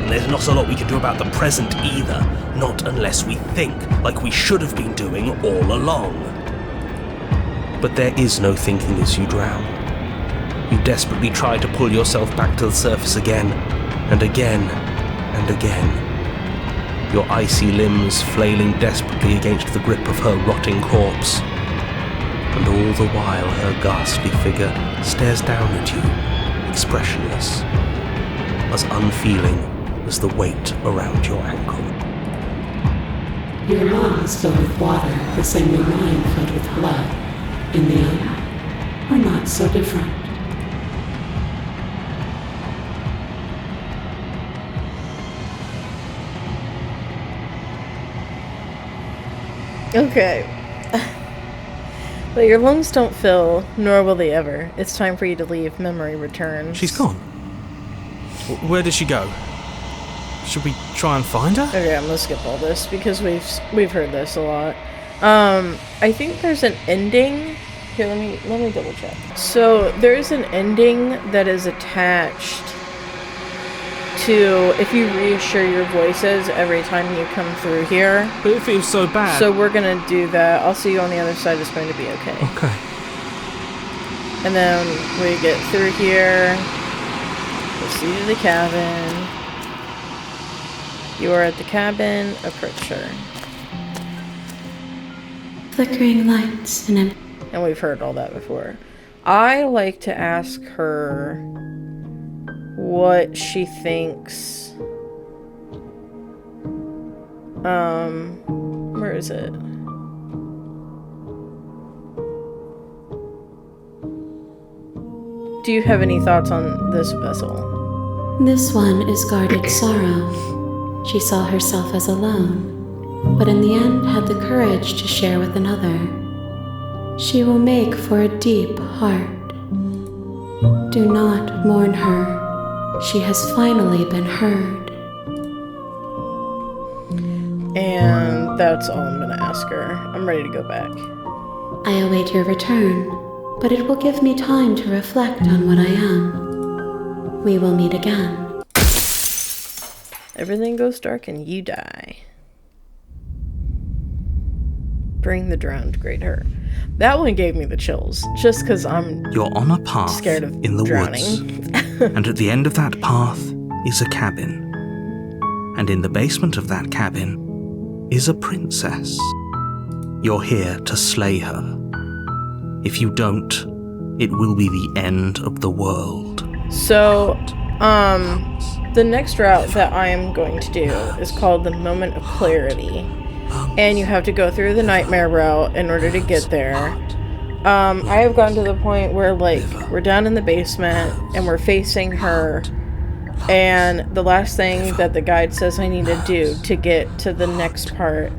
And there's not a lot we can do about the present either. Not unless we think like we should have been doing all along. But there is no thinking as you drown. You desperately try to pull yourself back to the surface again, and again, and again. Your icy limbs flailing desperately against the grip of her rotting corpse. And all the while her ghastly figure stares down at you, expressionless, as unfeeling as the weight around your ankle.
Your lungs filled with water, the same way mine filled with blood. In the end, we're not so different.
Okay. But your lungs don't fill, nor will they ever. It's time for you to leave. Memory returns.
She's gone. Where did she go? Should we try and find her?
Okay, I'm gonna skip all this because we've heard this a lot. I think there's an ending. Here, let me double check. So there's an ending that is attached to if you reassure your voices every time you come through here.
But it feels so bad.
So we're gonna do that. I'll see you on the other side. It's going to be okay.
Okay.
And then we get through here. Proceed to the cabin. You are at the cabin. Approach her.
Flickering lights and
And we've heard all that before. I like to ask her what she thinks. Where is it? Do you have any thoughts on this vessel?
This one is guarded sorrow. She saw herself as alone, but in the end had the courage to share with another. She will make for a deep heart. Do not mourn her. She has finally been heard.
And that's all I'm gonna ask her. I'm ready to go back.
I await your return, but it will give me time to reflect on what I am. We will meet again.
Everything goes dark and you die. Bring the drowned great her. That one gave me the chills, just because I'm
You're on a path
scared of
in the
drowning.
woods. And at the end of that path is a cabin. And in the basement of that cabin is a princess. You're here to slay her. If you don't, it will be the end of the world.
So, the next route that I am going to do is called the Moment of Clarity. And you have to go through the nightmare route in order to get there. I have gotten to the point where, like, we're down in the basement and we're facing her. And the last thing that the guide says I need to do to get to the next part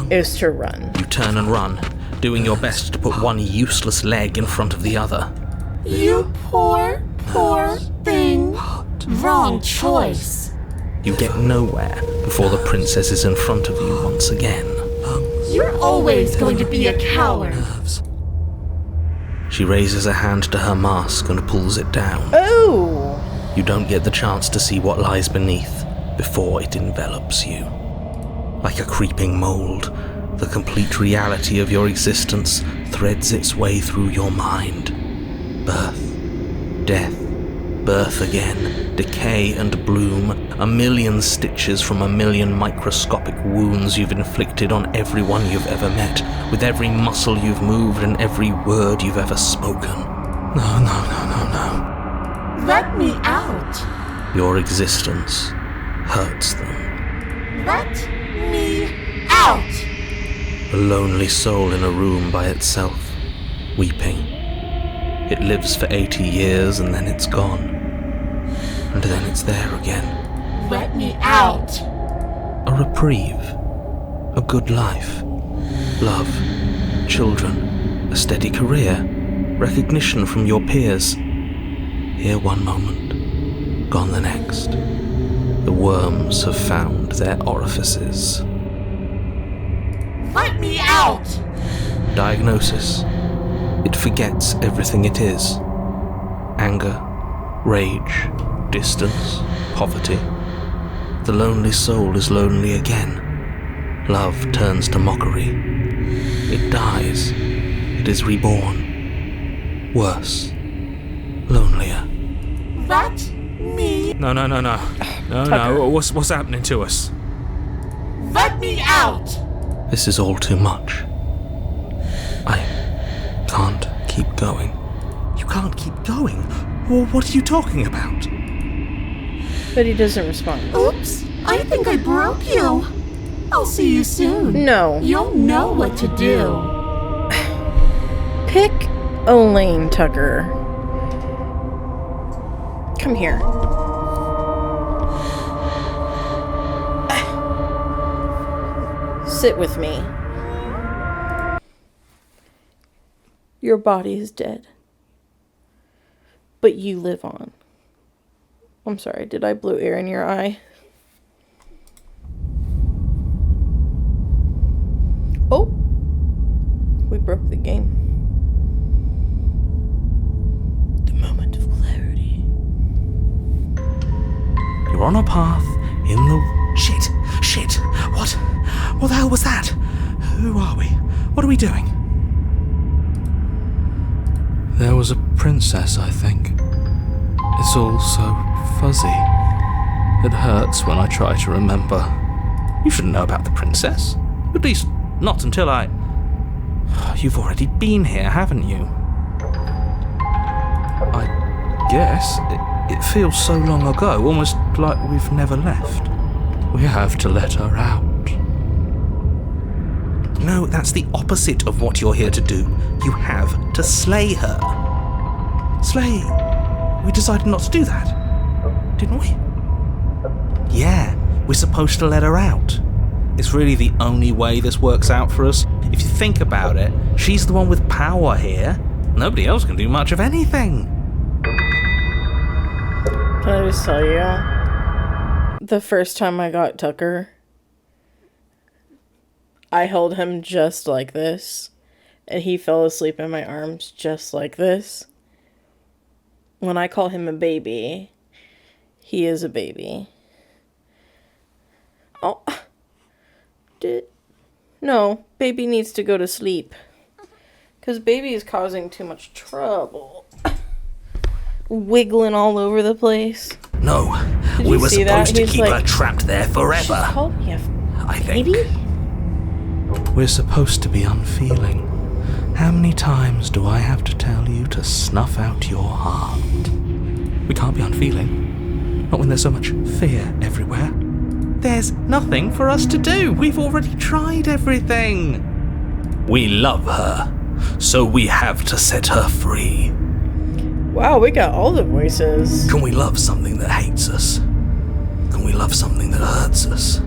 is to run.
You turn and run, doing your best to put one useless leg in front of the other.
You poor, poor thing. Wrong choice.
You get nowhere before the princess is in front of you once again.
You're always going to be a coward.
She raises a hand to her mask and pulls it down.
Oh!
You don't get the chance to see what lies beneath before it envelops you. Like a creeping mold, the complete reality of your existence threads its way through your mind. Birth, death, birth again, decay and bloom, a million stitches from a million microscopic wounds you've inflicted on everyone you've ever met, with every muscle you've moved and every word you've ever spoken. No.
Let me out.
Your existence hurts them.
Let me out.
A lonely soul in a room by itself, weeping. It lives for 80 years and then it's gone. And then it's there again.
Let me out.
A reprieve. A good life. Love. Children. A steady career. Recognition from your peers. Here one moment. Gone the next.
The worms have found their orifices.
Let me out!
Diagnosis. It forgets everything it is. Anger, rage, distance, poverty. The lonely soul is lonely again. Love turns to mockery. It dies. It is reborn. Worse. Lonelier.
Let me...
No. No. What's happening to us?
Let me out!
This is all too much. I can't keep going.
You can't keep going? Well, what are you talking about?
But he doesn't respond.
Oops, I think I broke you. I'll see you soon.
No.
You'll know what to do.
Pick a lane, Tucker. Come here. Sit with me. Your body is dead. But you live on. I'm sorry, did I blow air in your eye? Oh! We broke the game. The moment of clarity.
You're on a path in the... Shit! What the hell was that? Who are we? What are we doing?
There was a princess, I think. It's all so fuzzy. It hurts when I try to remember.
You shouldn't know about the princess. At least, not until I... You've already been here, haven't you?
I guess. It feels so long ago, almost like we've never left. We have to let her out.
No, that's the opposite of what you're here to do. You have to slay her. Slay? We decided not to do that, didn't we? Yeah, we're supposed to let her out. It's really the only way this works out for us. If you think about it, she's the one with power here. Nobody else can do much of anything.
Can I just tell you? The first time I got Tucker, I held him just like this, and he fell asleep in my arms just like this. When I call him a baby, he is a baby. Oh. No, baby needs to go to sleep. Because baby is causing too much trouble. Wiggling all over the place.
No,
Did
we
you
were
see that?
supposed to
He's
keep
like,
her trapped there forever.
She called me a
I think.
baby?
We're supposed to be unfeeling. How many times do I have to tell you to snuff out your heart?
We can't be unfeeling. Not when there's so much fear everywhere. There's nothing for us to do. We've already tried everything. We love her, so we have to set her free.
Wow, we got all the voices.
Can we love something that hates us? Can we love something that hurts us?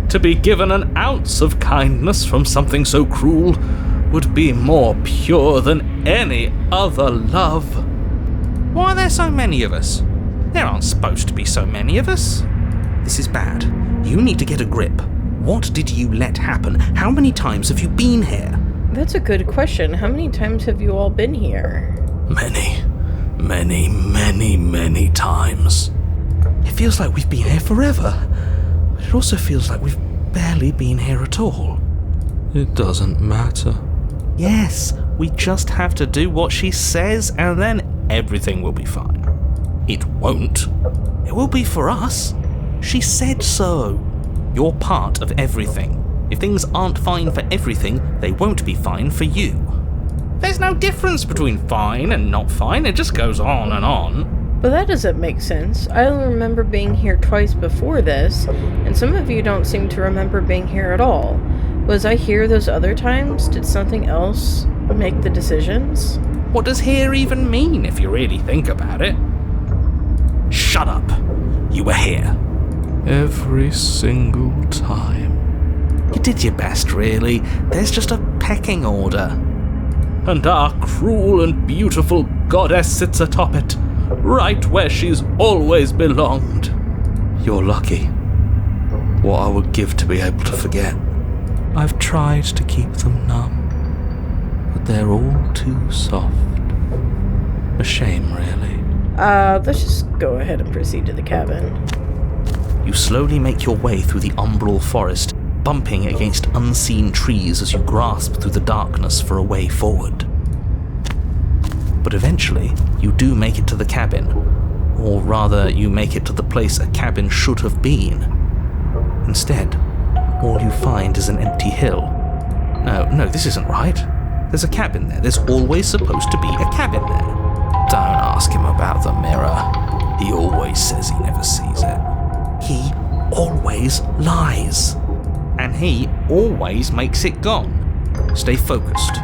To be given an ounce of kindness from something so cruel would be more pure than any other love. Why are there so many of us? There aren't supposed to be so many of us. This is bad. You need to get a grip. What did you let happen? How many times have you been here?
That's a good question. How many times have you all been here?
Many times. It feels like we've been here forever, but it also feels like we've barely been here at all.
It doesn't matter.
Yes, we just have to do what she says and then everything will be fine. It won't. It will be for us. She said so. You're part of everything. If things aren't fine for everything, they won't be fine for you. There's no difference between fine and not fine, it just goes on and on.
But that doesn't make sense. I only remember being here twice before this, and some of you don't seem to remember being here at all. Was I here those other times? Did something else make the decisions?
What does here even mean if you really think about it? Shut up. You were here.
Every single time.
You did your best, really. There's just a pecking order. And our cruel and beautiful goddess sits atop it, right where she's always belonged.
You're lucky. What I would give to be able to forget. I've tried to keep them numb, but they're all too soft. A shame, really.
Let's just go ahead and proceed to the cabin.
You slowly make your way through the umbral forest, bumping against unseen trees as you grasp through the darkness for a way forward. But eventually, you do make it to the cabin. Or rather, you make it to the place a cabin should have been. Instead, all you find is an empty hill. No, this isn't right. There's a cabin there. There's always supposed to be a cabin there.
Don't ask him about the mirror. He always says he never sees it.
He always lies. And he always makes it gone. Stay focused.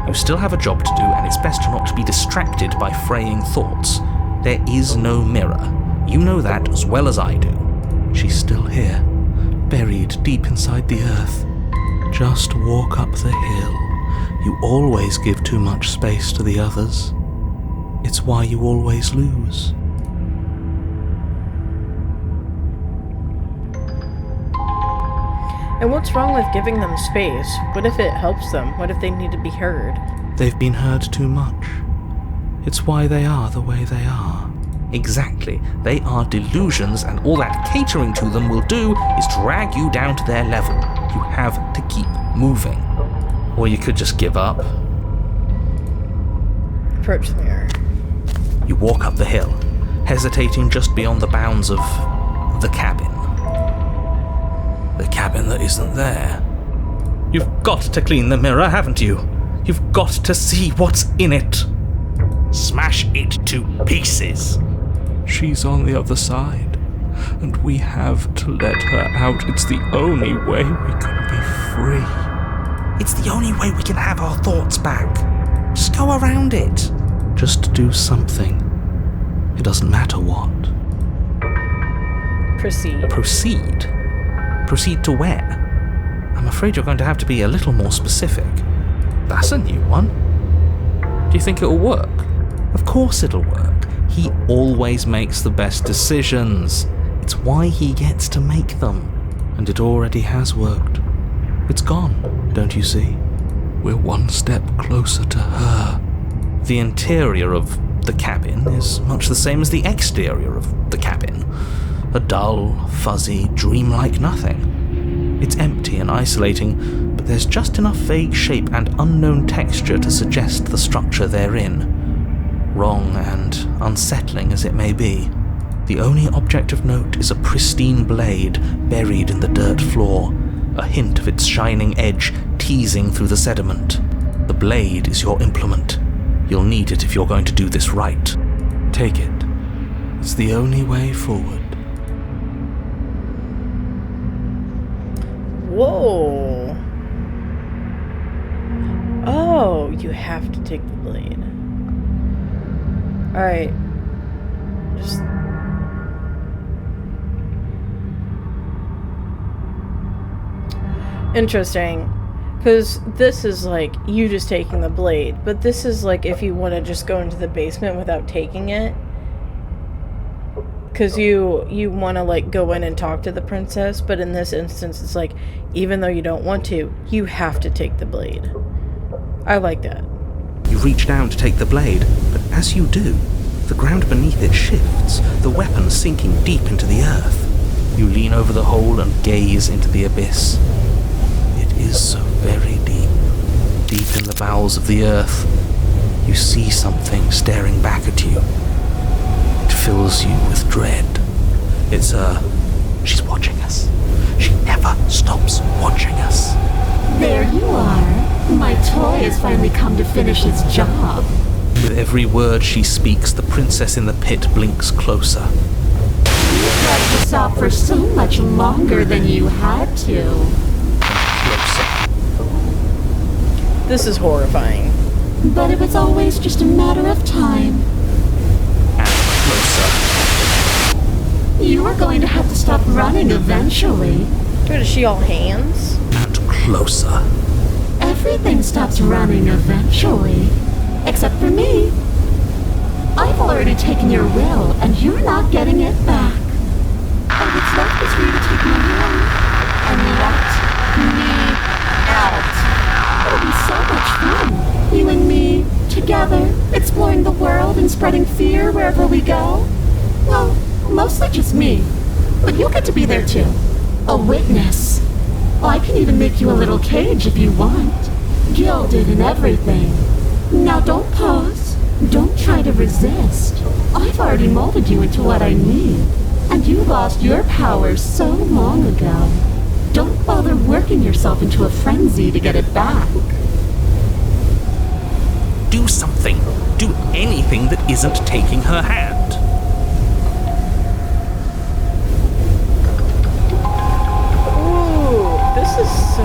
You still have a job to do, and it's best not to be distracted by fraying thoughts. There is no mirror. You know that as well as I do. She's still here, buried deep inside the earth. Just walk up the hill. You always give too much space to the others. It's why you always lose.
And what's wrong with giving them space? What if it helps them? What if they need to be heard?
They've been heard too much. It's why they are the way they are. Exactly. They are delusions, and all that catering to them will do is drag you down to their level. You have to keep moving.
Or you could just give up.
Approach the mirror.
You walk up the hill, hesitating just beyond the bounds of the cabin.
The cabin that isn't there.
You've got to clean the mirror, haven't you? You've got to see what's in it.
Smash it to pieces.
She's on the other side, and we have to let her out. It's the only way we can be free.
It's the only way we can have our thoughts back. Just go around it. Just do something. It doesn't matter what.
Proceed.
Proceed? Proceed to where? I'm afraid you're going to have to be a little more specific.
That's a new one. Do you think it'll work?
Of course it'll work. He always makes the best decisions. It's why he gets to make them. And it already has worked. It's gone, don't you see?
We're one step closer to her.
The interior of the cabin is much the same as the exterior of the cabin. A dull, fuzzy, dreamlike nothing. It's empty and isolating, but there's just enough vague shape and unknown texture to suggest the structure they're in. Wrong and unsettling as it may be, the only object of note is a pristine blade buried in the dirt floor, a hint of its shining edge teasing through the sediment. The blade is your implement. You'll need it if you're going to do this right. Take it. It's the only way forward.
Whoa. Oh, you have to take the blade. Alright. Just... Interesting. Because this is like you just taking the blade. But this is like if you want to just go into the basement without taking it. Because you want to like go in and talk to the princess. But in this instance, it's like even though you don't want to, you have to take the blade. I like that.
You reach down to take the blade, but as you do, the ground beneath it shifts, the weapon sinking deep into the earth. You lean over the hole and gaze into the abyss. It is so very deep, deep in the bowels of the earth. You see something staring back at you. It fills you with dread. It's she's watching us. She never stops watching us.
There you are. My toy has finally come to finish its job.
With every word she speaks, the princess in the pit blinks closer.
You kept this off for so much longer than you had to.
Closer.
This is horrifying.
But it was always just a matter of time.
And closer.
You are going to have to stop running eventually.
Dude, is she all hands?
And closer.
Everything stops running eventually. Except for me. I've already taken your will, and you're not getting it back. And it's is for you to take my hand and let me out. It'll be so much fun. You and me, together, exploring the world and spreading fear wherever we go. Well, mostly just me. But you'll get to be there too. A witness. I can even make you a little cage if you want. Gilded and everything. Now don't pause. Don't try to resist. I've already molded you into what I need. And you lost your powers so long ago. Don't bother working yourself into a frenzy to get it back.
Do something. Do anything that isn't taking her hand.
Ooh, this is so...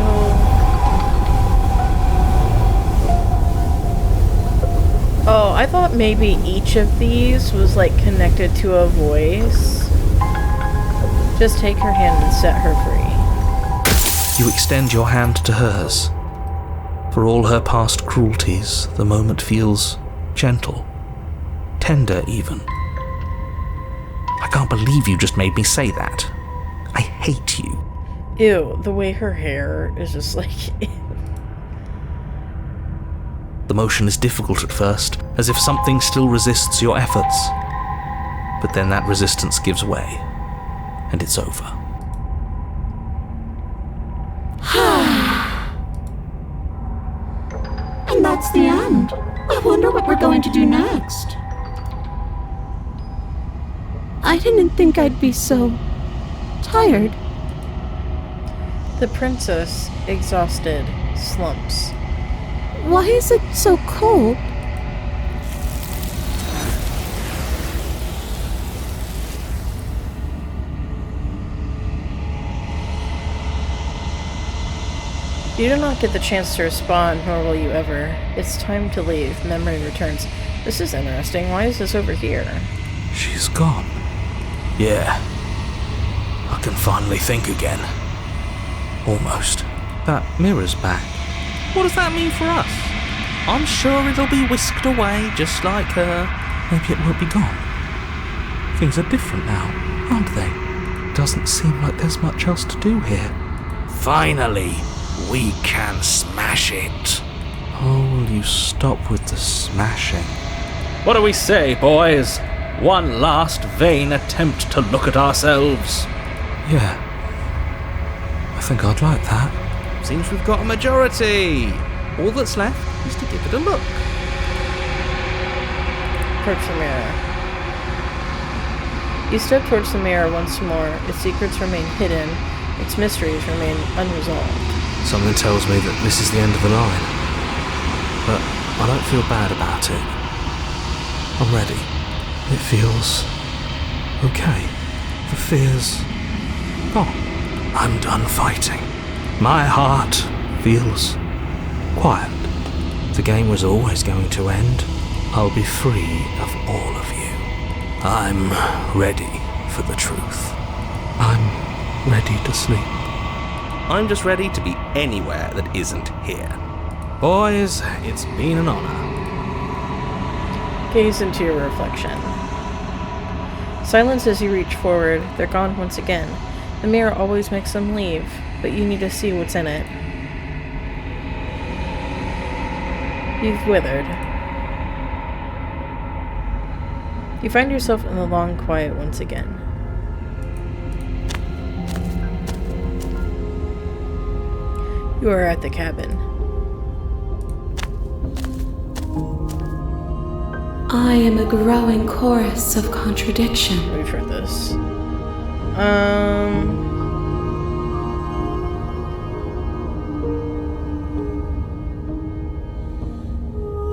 Oh, I thought maybe each of these was like connected to a voice. Just take her hand and set her free.
You extend your hand to hers. For all her past cruelties, the moment feels gentle, tender even. I can't believe you just made me say that. I hate you.
Ew, the way her hair is just like...
The motion is difficult at first, as if something still resists your efforts. But then that resistance gives way, and it's over.
And that's the end. I wonder what we're going to do next.
I didn't think I'd be so tired.
The princess, exhausted, slumps.
Why is it so cold?
You do not get the chance to respond, nor will you ever. It's time to leave. Memory returns. This is interesting. Why is this over here?
She's gone. Yeah. I can finally think again. Almost. That mirror's back. What does that mean for us? I'm sure it'll be whisked away, just like her. Maybe it won't be gone. Things are different now, aren't they? Doesn't seem like there's much else to do here. Finally, we can smash it. Oh, will you stop with the smashing? What do we say, boys? One last vain attempt to look at ourselves. Yeah. I think I'd like that. Seems we've got a majority. All that's left is to give it a look.
Approach the mirror. You step towards the mirror once more. Its secrets remain hidden. Its mysteries remain unresolved.
Something tells me that this is the end of the line. But I don't feel bad about it. I'm ready. It feels okay. The fear's gone. I'm done fighting. My heart feels quiet. The game was always going to end. I'll be free of all of you. I'm ready for the truth. I'm ready to sleep. I'm just ready to be anywhere that isn't here. Boys, it's been an honor.
Gaze into your reflection. Silence as you reach forward. They're gone once again. The mirror always makes them leave, but you need to see what's in it. You've withered. You find yourself in the long quiet once again. You are at the cabin.
I am a growing chorus of contradiction.
We've heard this.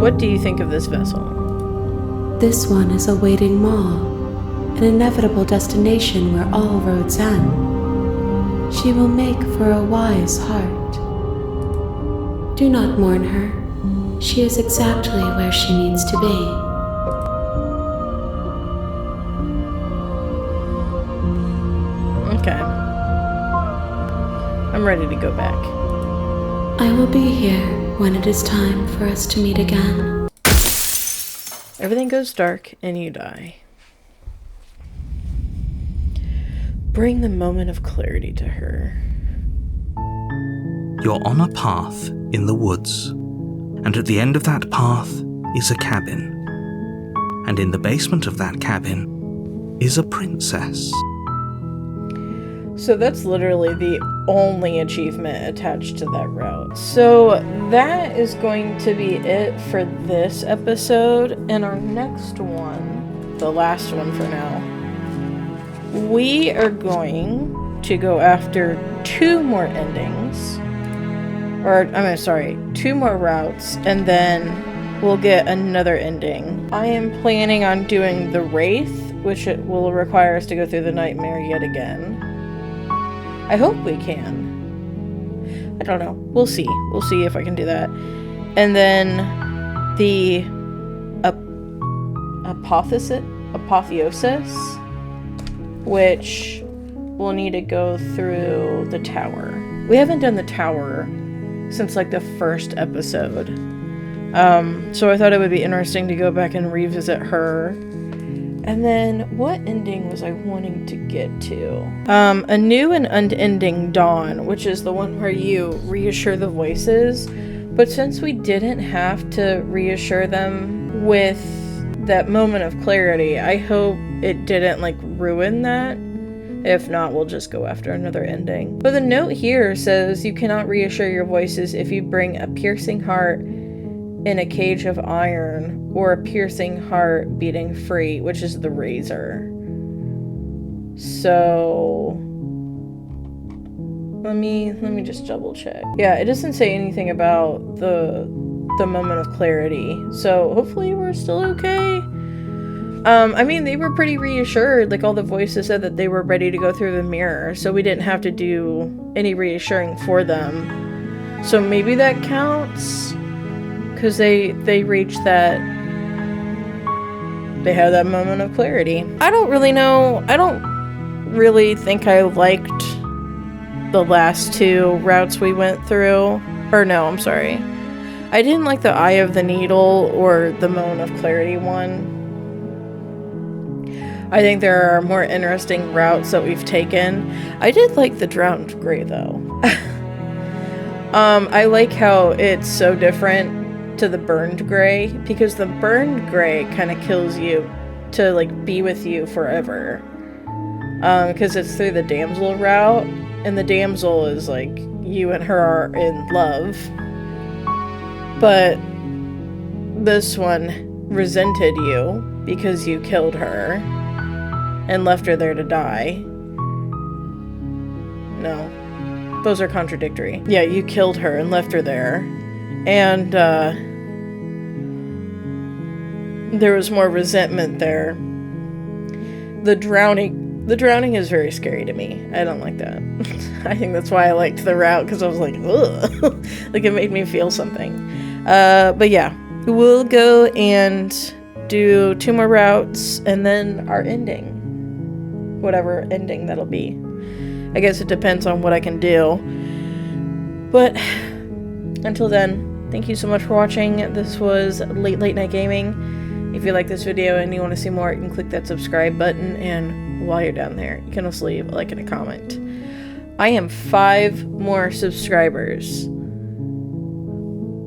What do you think of this vessel?
This one is awaiting Maw, an inevitable destination where all roads end. She will make for a wise heart. Do not mourn her. She is exactly where she needs to be.
Okay. I'm ready to go back.
I will be here when it is time for us to meet again.
Everything goes dark and you die. bring the moment of clarity to her.
You're on a path in the woods, and at the end of that path is a cabin. And in the basement of that cabin is a princess.
So that's literally the only achievement attached to that route. So that is going to be it for this episode. And our next one, the last one for now, we are going to go after 2 more endings. Two more routes, and then we'll get another ending. I am planning on doing the Wraith, which it will require us to go through the nightmare yet again. I hope we can. I don't know. We'll see. We'll see if I can do that. And then the Apotheosis, which we'll need to go through the tower. We haven't done the tower since like the first episode. So I thought it would be interesting to go back and revisit her. And then what ending was I wanting to get to? A New and Unending Dawn, which is the one where you reassure the voices. But since we didn't have to reassure them with that moment of clarity, I hope it didn't like ruin that. If not, we'll just go after another ending. But the note here says you cannot reassure your voices if you bring a piercing heart in a cage of iron or a piercing heart beating free, which is the razor. So let me just double check. Yeah, it doesn't say anything about the moment of clarity. So hopefully we're still okay. I mean, they were pretty reassured. Like, all the voices said that they were ready to go through the mirror, so we didn't have to do any reassuring for them. So maybe that counts, because they reached that, they had that moment of clarity. I don't really know. I don't really think I liked the last 2 routes we went through. Or no, I'm sorry. I didn't like the Eye of the Needle or the moment of clarity one. I think there are more interesting routes that we've taken. I did like the Drowned Gray though. I like how it's so different to the Burned Gray, because the Burned Gray kind of kills you to like be with you forever. Because it's through the damsel route, and the damsel is like you and her are in love. But this one resented you because you killed her and left her there to die. No, those are contradictory. Yeah, you killed her and left her there. And there was more resentment there. The drowning is very scary to me. I don't like that. I think that's why I liked the route, because I was like, ugh. Like, it made me feel something. But yeah, we'll go and do 2 more routes and then our ending. Whatever ending that'll be. I guess it depends on what I can do. But until then, thank you so much for watching. This was Late Night Gaming. If you like this video and you want to see more, you can click that subscribe button, and while you're down there, you can also leave a like and a comment. I am 5 more subscribers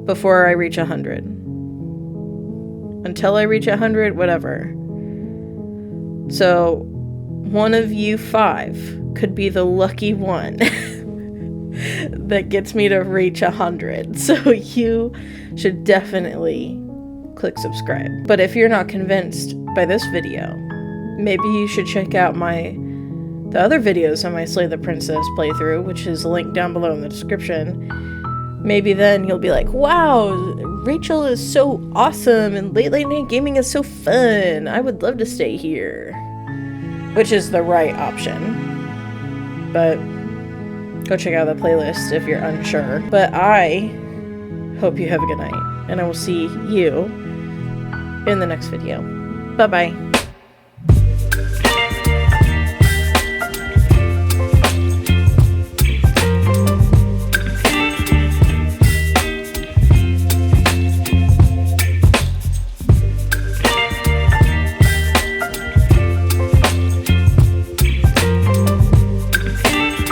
before I reach 100. Until I reach 100, whatever. So one of you 5 could be the lucky one that gets me to reach 100. So you should definitely click subscribe. But if you're not convinced by this video, maybe you should check out the other videos on my Slay the Princess playthrough, which is linked down below in the description. Maybe then you'll be like, wow, Rachel is so awesome and Late Night Gaming is so fun. I would love to stay here. Which is the right option. But go check out the playlist if you're unsure. But I hope you have a good night, and I will see you in the next video. Bye-bye.